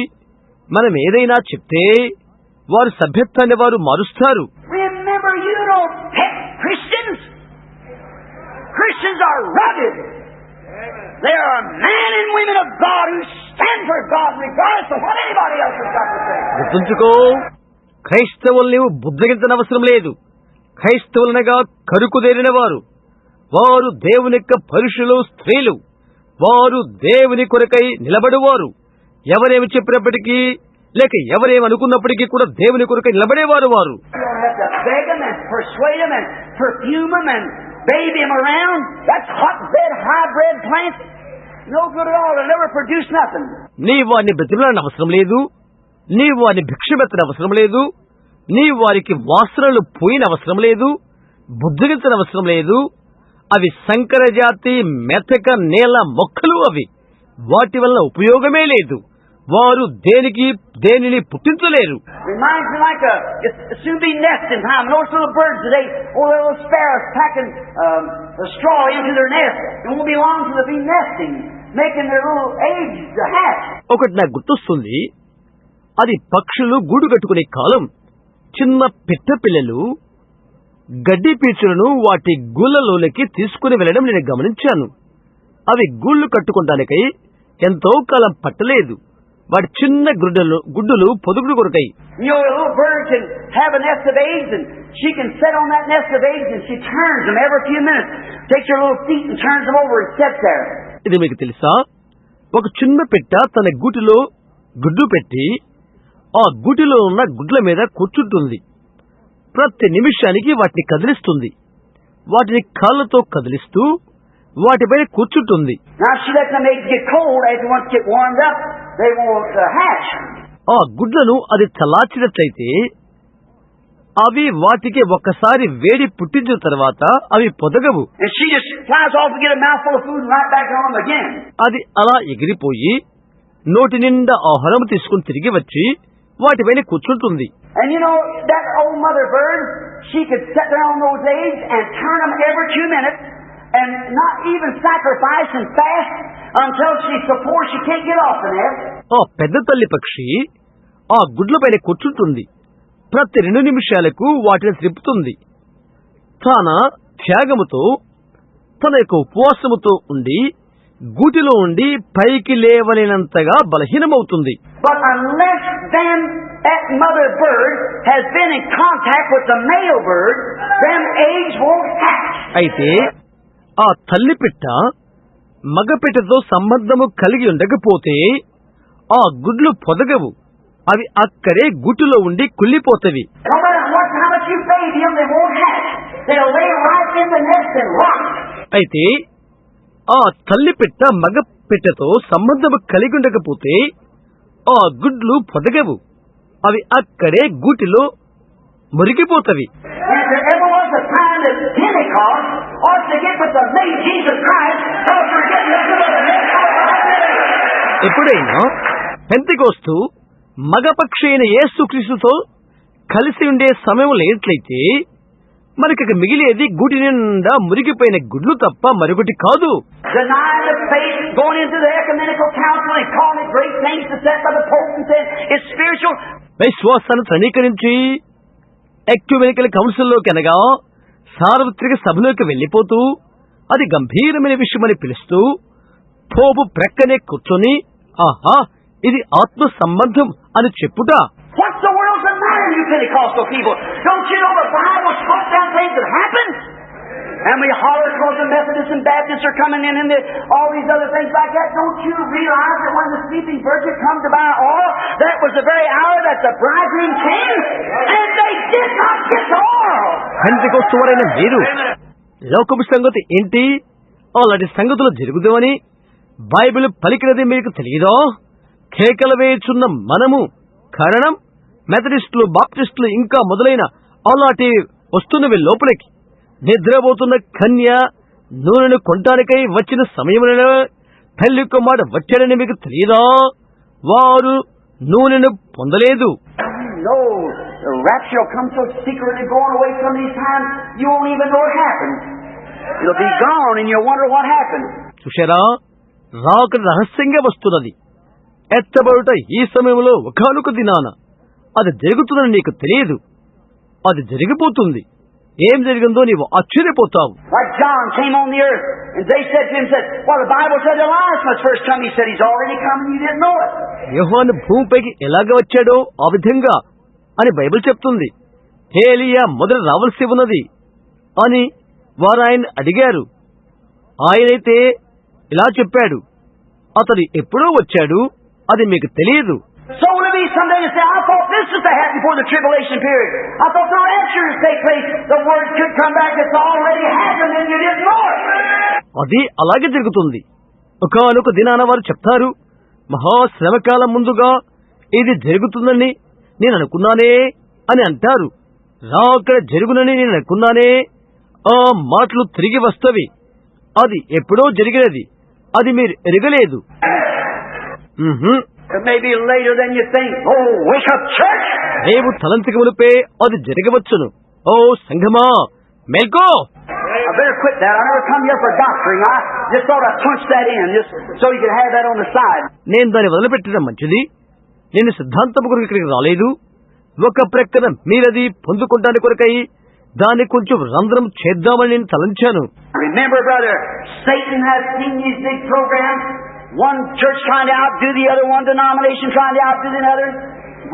మనం ఏదైనా చెప్తే వారు సభ్యత్వాన్ని వారు మారుస్తారు. Remember, you don't pet Christians. Christians are rugged. They are men and women of God who stand for God regardless of what anybody else has got to say. గుర్తుంచుకో, క్రైస్తవుల్ని బుద్ధగించనవసరం లేదు. క్రైస్తవులనగా కరుకుదేరిన వారు, వారు దేవుని యొక్క పురుషులు, స్త్రీలు. వారు దేవుని కొరకై నిలబడేవారు. ఎవరేమి చెప్పినప్పటికీ లేక ఎవరేమనుకున్నప్పటికీ కూడా దేవుని కొరకై నిలబడేవారు వారు. Beg them and persuade them and perfume them and baby them around. That's hotbed hybrid plants. No good at all. They'll never produce nothing. నీ వారిని బ్రతిమలాడని అవసరం లేదు. నీ వారిని భిక్షమెత్తని అవసరం లేదు. నీ వారికి వాసనలు పోయిన అవసరం లేదు. బుద్ధిగించని అవసరం లేదు. అవి సంకర జాతి మెతక నేల మొక్కలు. అవి వాటి వల్ల ఉపయోగమే లేదు. వారు దేనిని పుట్టించలేరు. Reminds me like it's soon be nesting time. Those little birds today, little sparrows packing the straw into their nest. It won't be long till they'll be nesting, making their little eggs to hatch. ఒకటి నాకు గుర్తొస్తుంది. అది పక్షులు గూడు కట్టుకునే కాలం. చిన్న పిట్ట పిల్లలు గడ్డి పీచులను వాటి గూళ్ళలోనికి తీసుకుని వెళ్లడం నేను గమనించాను. అవి గూళ్లు కట్టుకోవడానికై ఎంతో కాలం పట్టలేదు. వాటి చిన్న గుడ్డులు పొదుగుడు కొరకాయి. You know, a little bird can have a nest of eggs, and she can sit on that nest of eggs, and she turns them every few minutes, takes her little feet and turns them over and sits there. ఇది మీకు తెలుసా? ఒక చిన్న పెట్ట తన గూటిలో గుడ్డు పెట్టి ఆ గూటిలో ఉన్న గుడ్ల మీద కూర్చుంటుంది. ప్రతి నిమిషానికి వాటిని కదిలిస్తుంది. వాటిని కాళ్ళతో కదిలిస్తూ వాటిపైన కూర్చుంటుంది. Now she lets them eggs get cold. As they want to get warmed up, they won't hatch. ఆ గుడ్లను అది చల్లార్చినట్లయితే అవి వాటికి ఒక్కసారి వేడి పుట్టించిన తర్వాత అవి పొదగవు. And she just flies off to get a mouthful of food and right back on them again. అది అలా ఎగిరిపోయి నోటి నిండా ఆహారం తీసుకుని తిరిగి వచ్చి వాటిపైన కూర్చుంటుంది. And you know, that old mother bird, she could sit there on those eggs and turn them every 2 minutes and not even sacrifice and fast until she supports she can't get off the nest. ఆ పెద్ద తల్లి పక్షి ఆ గుడ్ల పైన కూర్చుంటుంది. ప్రతి 2 నిమిషాలకు వాటిని త్రిప్పుతుంది. తన త్యాగముతో తన యొక్క ఉపవాసముతో ఉండి గూటిలో ఉండి పైకి లేవలేనంతగా బలహీనమవుతుంది. But unless that mother bird has been in contact with the male bird, them eggs won't hatch. అయితే ఆ తల్లి పిట్ట మగ పిట్టతో సంబంధము కలిగి ఉండకపోతే ఆ గుడ్లు పొదగవు. అవి అక్కడే గూటిలో ఉండి కుళ్ళిపోతవి. No matter what how much you feed them, they won't hatch. They'll lay right in the nest and rot. అయితే ఆ తల్లి పిట్ట మగ పిట్టతో సంబంధము కలిగి ఉండకపోతే ఆ గుడ్లు పొదగవు. అవి అక్కడే గూటిలో మురిగిపోతవి. And if there ever was a time that Pentecost ought to get with the Lord Jesus Christ, don't forget to do it. ఎప్పుడైనా పెంతెకోస్తు మగపక్షి అయిన యేసుక్రీస్తుతో కలిసి ఉండే సమయం లేనట్లయితే మనకి మిగిలేది గూటి నిండా మురిగిపోయిన గుడ్లు తప్ప మరొకటి కాదు. Denying the faith, going into the ecumenical council and calling it great things to set by the Pope and saying it's spiritual. విశ్వాసాన్ని తృణీకరించి ఎక్యుమెనికల్ కౌన్సిల్లోకి అనగా సార్వత్రిక సభలోకి వెళ్లిపోతూ అది గంభీరమైన విషయమని పిలుస్తూ పోపు ప్రక్కనే కూర్చొని ఆహా ఇది ఆత్మ సంబంధం అని చెప్పుట. What's the world's the matter, you Pentecostal people? Don't you know the Bible spoke down things that happened? And we holler because the Methodists and Baptists are coming in and all these other things like that. Don't you realize that when the sleeping virgin come to buy oil, that was the very hour that the bridegroom came, and they did not get the oil. పెంతెకోస్తు వారైన మీరు లోకపు సంగతి ఏంటి అలాంటి సంగతులు జరుగుదామని Bible పలికినది మీకు తెలియదా? కేకలు వేయుచున్న మనము కారణం మెథడిస్టులు బాప్టిస్టులు ఇంకా మొదలైన అలాంటి వస్తున్నవి లోపలికి నిద్రపోతున్న కన్య నూనెను కొనటానికై వచ్చిన సమయంలో తల్లి కుమారుడు వచ్చాడని మీకు తెలియదా? వారు నూనెను పొందలేదు. No, the rapture will come so secretly going away from these times, you won't even know what happened. It'll be gone and you'll wonder what happened. చూశారా, రాక రహస్యంగా వస్తున్నది. ఎత్తబడుట ఈ సమయంలో ఒకానొక దినాన అది జరుగుతుందని నీకు తెలియదు. అది జరిగిపోతుంది. ఏం జరిగిందో నీవు ఆశ్చర్యపోతావు. Like John came on the earth and they said to him, well, the Bible said Elias must first come. He said he's already come and you didn't know it. యోహాను భూమిపైకి ఎలాగ వచ్చాడో ఆ విధంగా అని బైబిల్ చెప్తుంది. ఏలియా మొదట రావాల్సి ఉన్నది అని వారు ఆయన అడిగారు. ఆయనైతే ఇలా చెప్పాడు, అతడు ఎప్పుడో వచ్చాడు, అది మీకు తెలియదు. So will it be someday to say, I thought this was to happen before the tribulation period. I thought the rapture would take place. The word could come back. It's already happened and you didn't know it. అది అలాగే జరుగుతుంది. ఒకానొక దినాన వారు చెప్తారు, మహాశ్రమకాలం ముందుగా ఇది జరుగుతుందని నేను అనుకున్నానే అని అంటారు. రాక జరుగునని నేను అనుకున్నానే. ఆ మాటలు తిరిగి వస్తవి. అది ఎప్పుడో జరిగినది. అది మీరు ఎరగలేదు. It may be later than you think. Oh, wake up, church! రేపు తలంతికి మునిపే అది జరగవచ్చును. ఓ సంఘమా, మేల్కో. I better quit that. I never come here for doctoring. I just thought I'd punch that in just so you could have that on the side. నేను దాన్ని వదిలిపెట్టడం మంచిది. నేను సిద్ధాంతం కొరకు ఇక్కడికి రాలేదు. ఒక ప్రక్కన మీరది పొందుకుంటానికి కొరకై దాన్ని కొంచెం రంధ్రం చేద్దామని నేను తలంచాను. Remember, brother, Satan has seen these big programs. one church trying to outdo the other, one denomination trying to outdo another,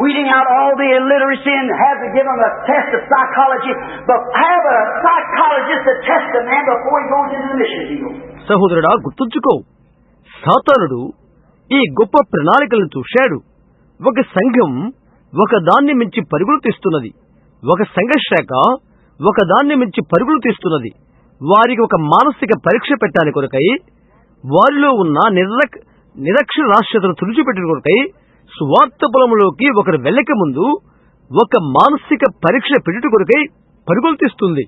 weeding out all the illiteracy and have to give them a test of psychology, but have a psychologist to test a man before he goes into the mission field. సహోదరుడా, గుర్తుంచుకో, సాతానుడు ఈ గొప్ప ప్రణాళికలను చూశాడు. ఒక సంఘం ఒక దాన్ని మించి పరుగులు తీస్తున్నది, ఒక సంఘశాఖ ఒక దాన్ని మించి పరుగులు తీస్తున్నది. వారికి ఒక మానసిక పరీక్ష పెట్టాలి కొరకై, వారిలో ఉన్న నిరక్షరాస్యతను తుడిచిపెట్టిన కొరకై సువార్త పొలంలోకి ఒకరు వెళ్ళక ముందు ఒక మానసిక పరీక్ష పెట్టుట కొరకై పరుగులు తీస్తుంది.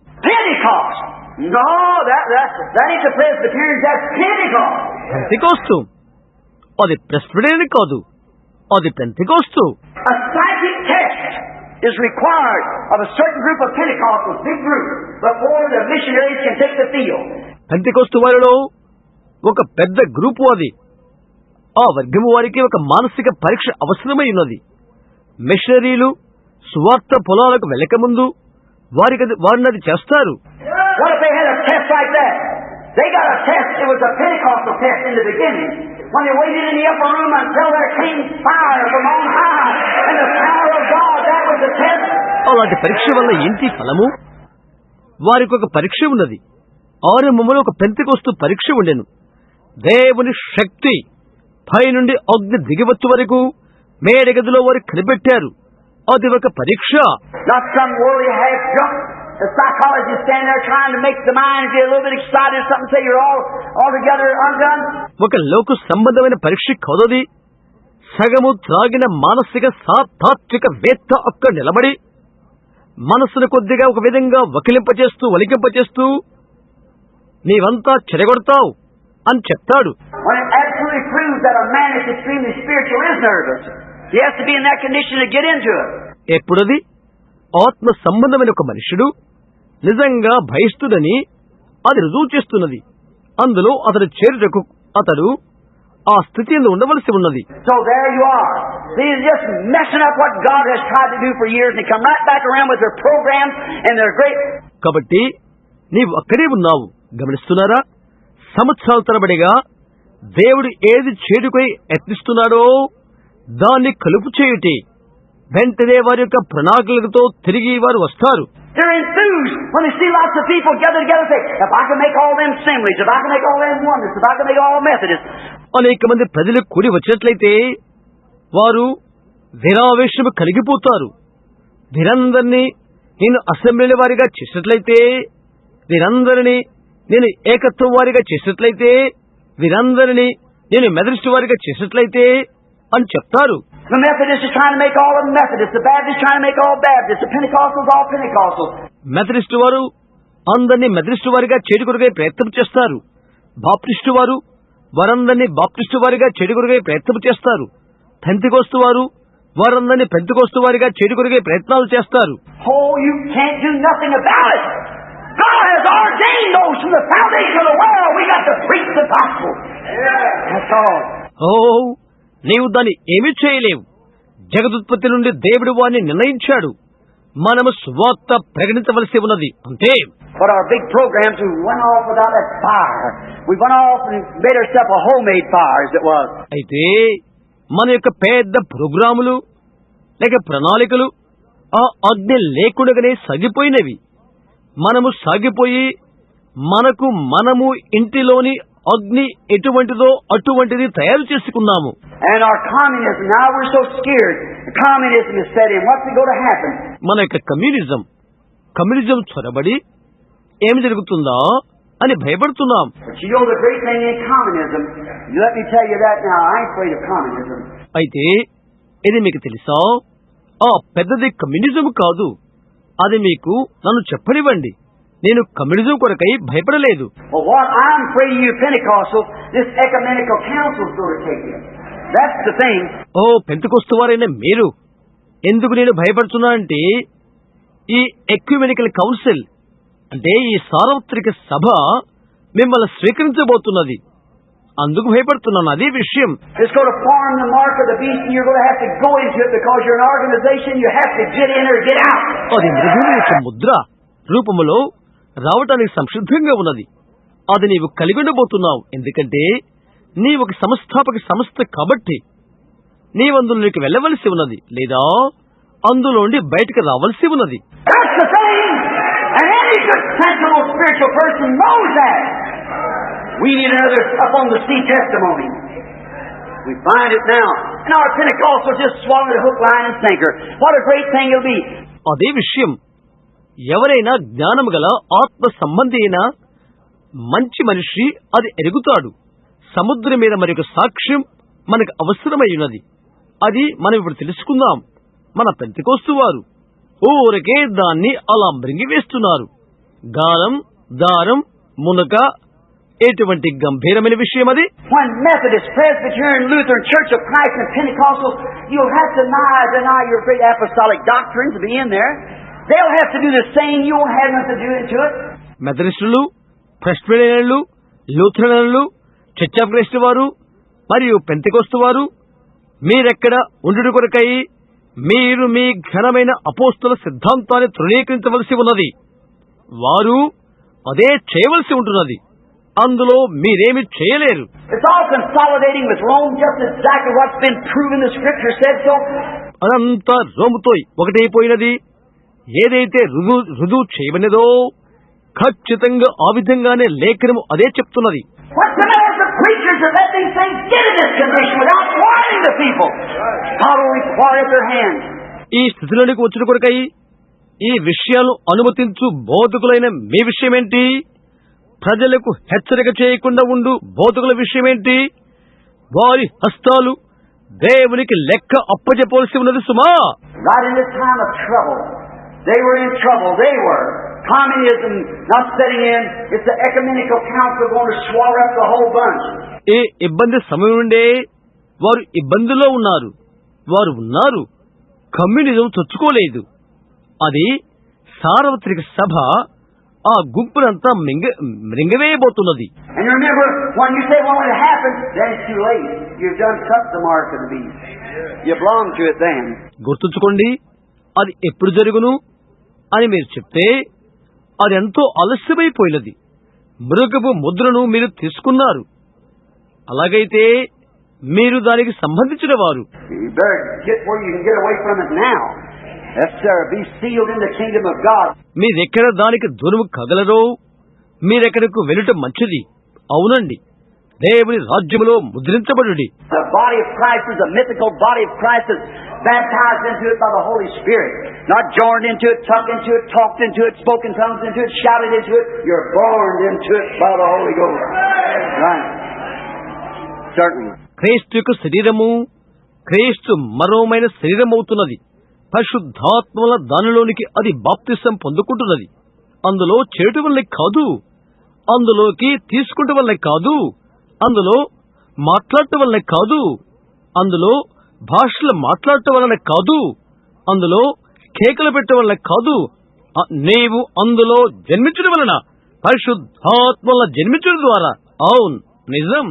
పెంతెకోస్తు అది ప్రెస్బిటేరియన్ కాదు, అది Pentecost. Is required of a certain group of Pentecostals, big group, before the missionaries can take the field. Pentecost వారిలో ఒక పెద్ద గ్రూపు అది. ఆ వర్గము వారికి ఒక మానసిక పరీక్ష అవసరమై ఉన్నది. మిషనరీలు సువార్త పొలాలకు వెళ్ళక ముందు వారిని అది చేస్తారు. What if they had a test like that? They got a test. It was a Pentecostal test in the beginning. When they waited in the upper room until there came fire from on high and the power of God, that was the test. అలాంటి పరీక్ష వల్ల ఏంటి ఫలము? వారికి ఒక పరీక్ష ఉన్నది. ఆరంభంలో ఒక పెంతెకోస్తు పరీక్ష ఉండెను. దేవుని శక్తి పైనుండి అగ్ని దిగివచ్చు వరకు మేడగదిలో వారు కనిపెట్టారు. అది ఒక పరీక్ష. Not some worldly half drunk. The psychologist standing there trying to make the mind get a little bit excited or something, say you're all together undone. ఒక లోక సంబంధమైన పరీక్ష కాదది. సగము త్రాగిన మానసిక తాత్విక వేత్త అక్కడ నిలబడి మనసును కొద్దిగా ఒక విధంగా వలికింపచేస్తూ నీవంతా చెడగొడతావు అని చెప్తాడు. When it absolutely proves that a man is extremely spiritual is nervous. He has to be in that condition to get into it. ఎప్పుడది ఆత్మ సంబంధమైన ఒక మనుషుడు నిజంగా భయస్తుడని అది రుజువు చేస్తున్నది. అందులో అతడు చేరుటకు అతడు ఆ స్థితి ఉండవలసి ఉన్నది. So there you are. These are just messing up what God has tried to do for years and come right back around with their programs and their great. కాబట్టి నీవు అక్కడే ఉన్నావు. గమనిస్తున్నారా? సంవత్సరాల తరబడిగా దేవుడు ఏది చేడుకై యత్నిస్తున్నాడో దాన్ని కలుపు చేయుటి. వెంటనే వారి యొక్క ప్రణాళికలతో తిరిగి వారు వస్తారు. They're enthused when they see lots of people gather together and say, if I can make all them assemblies, if I can make all them oneness, if I can make all Methodists. అనేక మంది ప్రజలు కూడి వచ్చినట్లయితే వారు వీరావేశము కలిగిపోతారు. వీరందరినీ నేను అసెంబ్లీల వారిగా చేసినట్లయితే, వీరందరినీ నేను ఏకత్వం వారిగా చేసినట్లయితే, వీరందరినీ నేను మెథడిస్ట్ వారిగా చేసినట్లయితే అని చెప్తారు. The Methodists are trying to make all of them Methodists. The Baptists trying to make all Baptists. The Pentecostals all Pentecostals. Methodist వారు అందరినీ మెథడిస్ట్ వారిగా చేడుకొరగే ప్రయత్నం చేస్తారు. బాప్టిస్టు వారు వారందరినీ బాప్టిస్టు వారిగా చేడుకొరగే ప్రయత్నం చేస్తారు. పెంతెకోస్తు వారు వారందరినీ పెంతెకోస్తు వారిగా చేడుకొరగే ప్రయత్నాలు చేస్తారు. Oh, you can't do nothing about it. God has ordained those from the foundation of the world. We got to preach the gospel. That's all. నీవు దాన్ని ఏమీ చేయలేవు. జగదుత్పత్తి నుండి దేవుడు వారిని నిర్ణయించాడు. మనము సువార్త ప్రకటించవలసి ఉన్నది అంతే. But our big programs, we went off without that fire. We went off and made ourselves a homemade fire as it was. అయితే మన యొక్క పెద్ద ప్రోగ్రాములు లేక ప్రణాళికలు ఆ అగ్ని లేకుండానే సాగిపోయినవి. మనము సాగిపోయి మనము ఇంటిలోని అగ్ని ఎటువంటిదో అటువంటిది తయారు చేసుకున్నాము. And our communism, now we're so scared. Communism is set in. What's going to happen? మన యొక్క కమ్యూనిజం చొరబడి ఏమి జరుగుతుందా అని భయపడుతున్నాం. But you know the great thing in communism, let me tell you that now, I ain't afraid of communism. అయితే ఇది మీకు తెలుసా? ఆ పెద్దది కమ్యూనిజం కాదు. అది మీకు నన్ను చెప్పనివ్వండి. నేను కమ్యూనిజం కొరకై భయపడలేదు. Well, what I'm afraid of you Pentecostals, this ecumenical council is going to take you. That's the thing. పెంతెకోస్తు వారైన మీరు ఎందుకు నేను భయపడుతున్నా అంటే ఈ ఎక్యుమెనికల్ కౌన్సిల్ అంటే ఈ సార్వత్రిక సభ మిమ్మల్ని స్వీకరించబోతున్నది. అందుకు భయపడుతున్నాను. అదే విషయం. It's going to form the mark of the beast and you're going to have to go into it because you're an organization, you have to get in or get out. అది మృగము యొక్క ముద్ర రూపములో రావటానికి సంసిద్ధంగా ఉన్నది. అది నీవు కలిగి ఉండబోతున్నావు. ఎందుకంటే నీ ఒక సంస్థాపక సంస్థ కాబట్టి నీవందులోకి వెళ్ళవలసి ఉన్నది, లేదా అందులోండి బయటకు రావలసి ఉన్నది. That's the thing. And any good, sensible, spiritual person knows that. We need another up on the sea testimony. We find it now. And our Pentecostals just swallowed a hook, line, and sinker. What a great thing it'll be. అదే విషయం. ఎవరైనా జ్ఞానము గల ఆత్మ సంబంధి అయినా మంచి మనిషి అది ఎరుగుతాడు. సముద్రం మీద మరొక సాక్ష్యం మనకు అవసరమైనది. అది మనం ఇప్పుడు తెలుసుకుందాం. మన పెంతెకోస్తు వారు ఊరకే దాన్ని అలా మృంగివేస్తున్నారు. గాలం, దారం, మునక ఎటువంటి గంభీరమైన విషయం అది. When Methodist, Presbyterian, Lutheran, Church of Christ, and Pentecostal, you'll have to deny your great apostolic doctrines to be in there. They'll have to do the same. You won't have nothing to do into it. మెథడిస్టులు, ప్రెస్బిటేరియన్లు, లూథరన్లు, Church of Christ వారు మరియు Pentecost వారు మీరెక్కడ ఉండుట కొరకై మీరు మీ ఘనమైన అపోస్తల సిద్ధాంతాన్ని తృణీకరించవలసి ఉన్నది. వారు అదే చేయవలసి ఉంటున్నది. అందులో మీరేమి చేయలేరు. It's all consolidating with Rome, just exactly what's been proven. The Scripture said so. అదంతా రోముతో ఒకటైపోయినది. ఏదైతే రుజువు చేయబడినదో ఖచ్చితంగా ఆ విధంగానే లేఖనము అదే చెప్తున్నది. What's the matter with the preachers that let these things get in this condition without warning the people? God will require at their hands. ఈ స్థితిలోనికి వచ్చిన కొరకై ఈ విషయాలు అనుమతించు బోధకులైన మీ విషయమేంటి? ప్రజలకు హెచ్చరిక చేయకుండా ఉండు బోధకుల విషయమేంటి? వారి హస్తాలు దేవునికి లెక్క అప్పచెప్పవలసి ఉన్నది సుమా. Right in this time of trouble, they were in trouble. They were. Communism not setting in. It's the ecumenical council going to swallow up the whole bunch. ఏ ఇబ్బంది సమయం నుండే వారు ఇబ్బందుల్లో ఉన్నారు. వారు ఉన్నారు. కమ్యూనిజం చొచ్చుకోలేదు. అది సార్వత్రిక సభ ఆ గుంపునంతా మృంగవేయబోతున్నది. And remember, when you say, well, when it happens, then it's too late. You've done cut the mark of the beast. You belong to it then. గుర్తుంచుకోండి, అది ఎప్పుడు జరుగును అని మీరు చెప్తే అది ఎంతో ఆలస్యమైపోయినది. మృగపు ముద్రను మీరు తీసుకున్నారు. అలాగైతే మీరు దానికి సంబంధించిన వారు. You better get where you can get away from it now. Yes, sir. Be sealed in the kingdom of God. మీరెక్కడ దానికి దూరము కగలరో మీరెక్కడకు వెళ్ళటం మంచిది. అవునండి, దేవుని రాజ్యములో ముద్రించబడుడి. The body of Christ is a mythical body of Christ that's baptized into it by the Holy Spirit. Not joined into it, tucked into it, talked into it, spoken tongues into it, shouted into it. You're born into it by the Holy Ghost. Right. Certainly. క్రీస్తు యొక్క శరీరము, క్రీస్తు మరోమైన శరీరమవుతున్నది. పరిశుద్ధాత్మల దానిలోనికి అది బాప్తిసం పొందుకుంటున్నది. అందులో చేయటం వల్లే కాదు, అందులోకి తీసుకుంటం వల్లే కాదు, అందులో మాట్లాడటం వల్లే కాదు, అందులో భాషలు మాట్లాడటం వలన కాదు, అందులో కేకలు పెట్టడం వల్ల కాదు. నీవు అందులో జన్మించడం వలన, పరిశుద్ధాత్మల జన్మించడం ద్వారా. అవును, నిజం.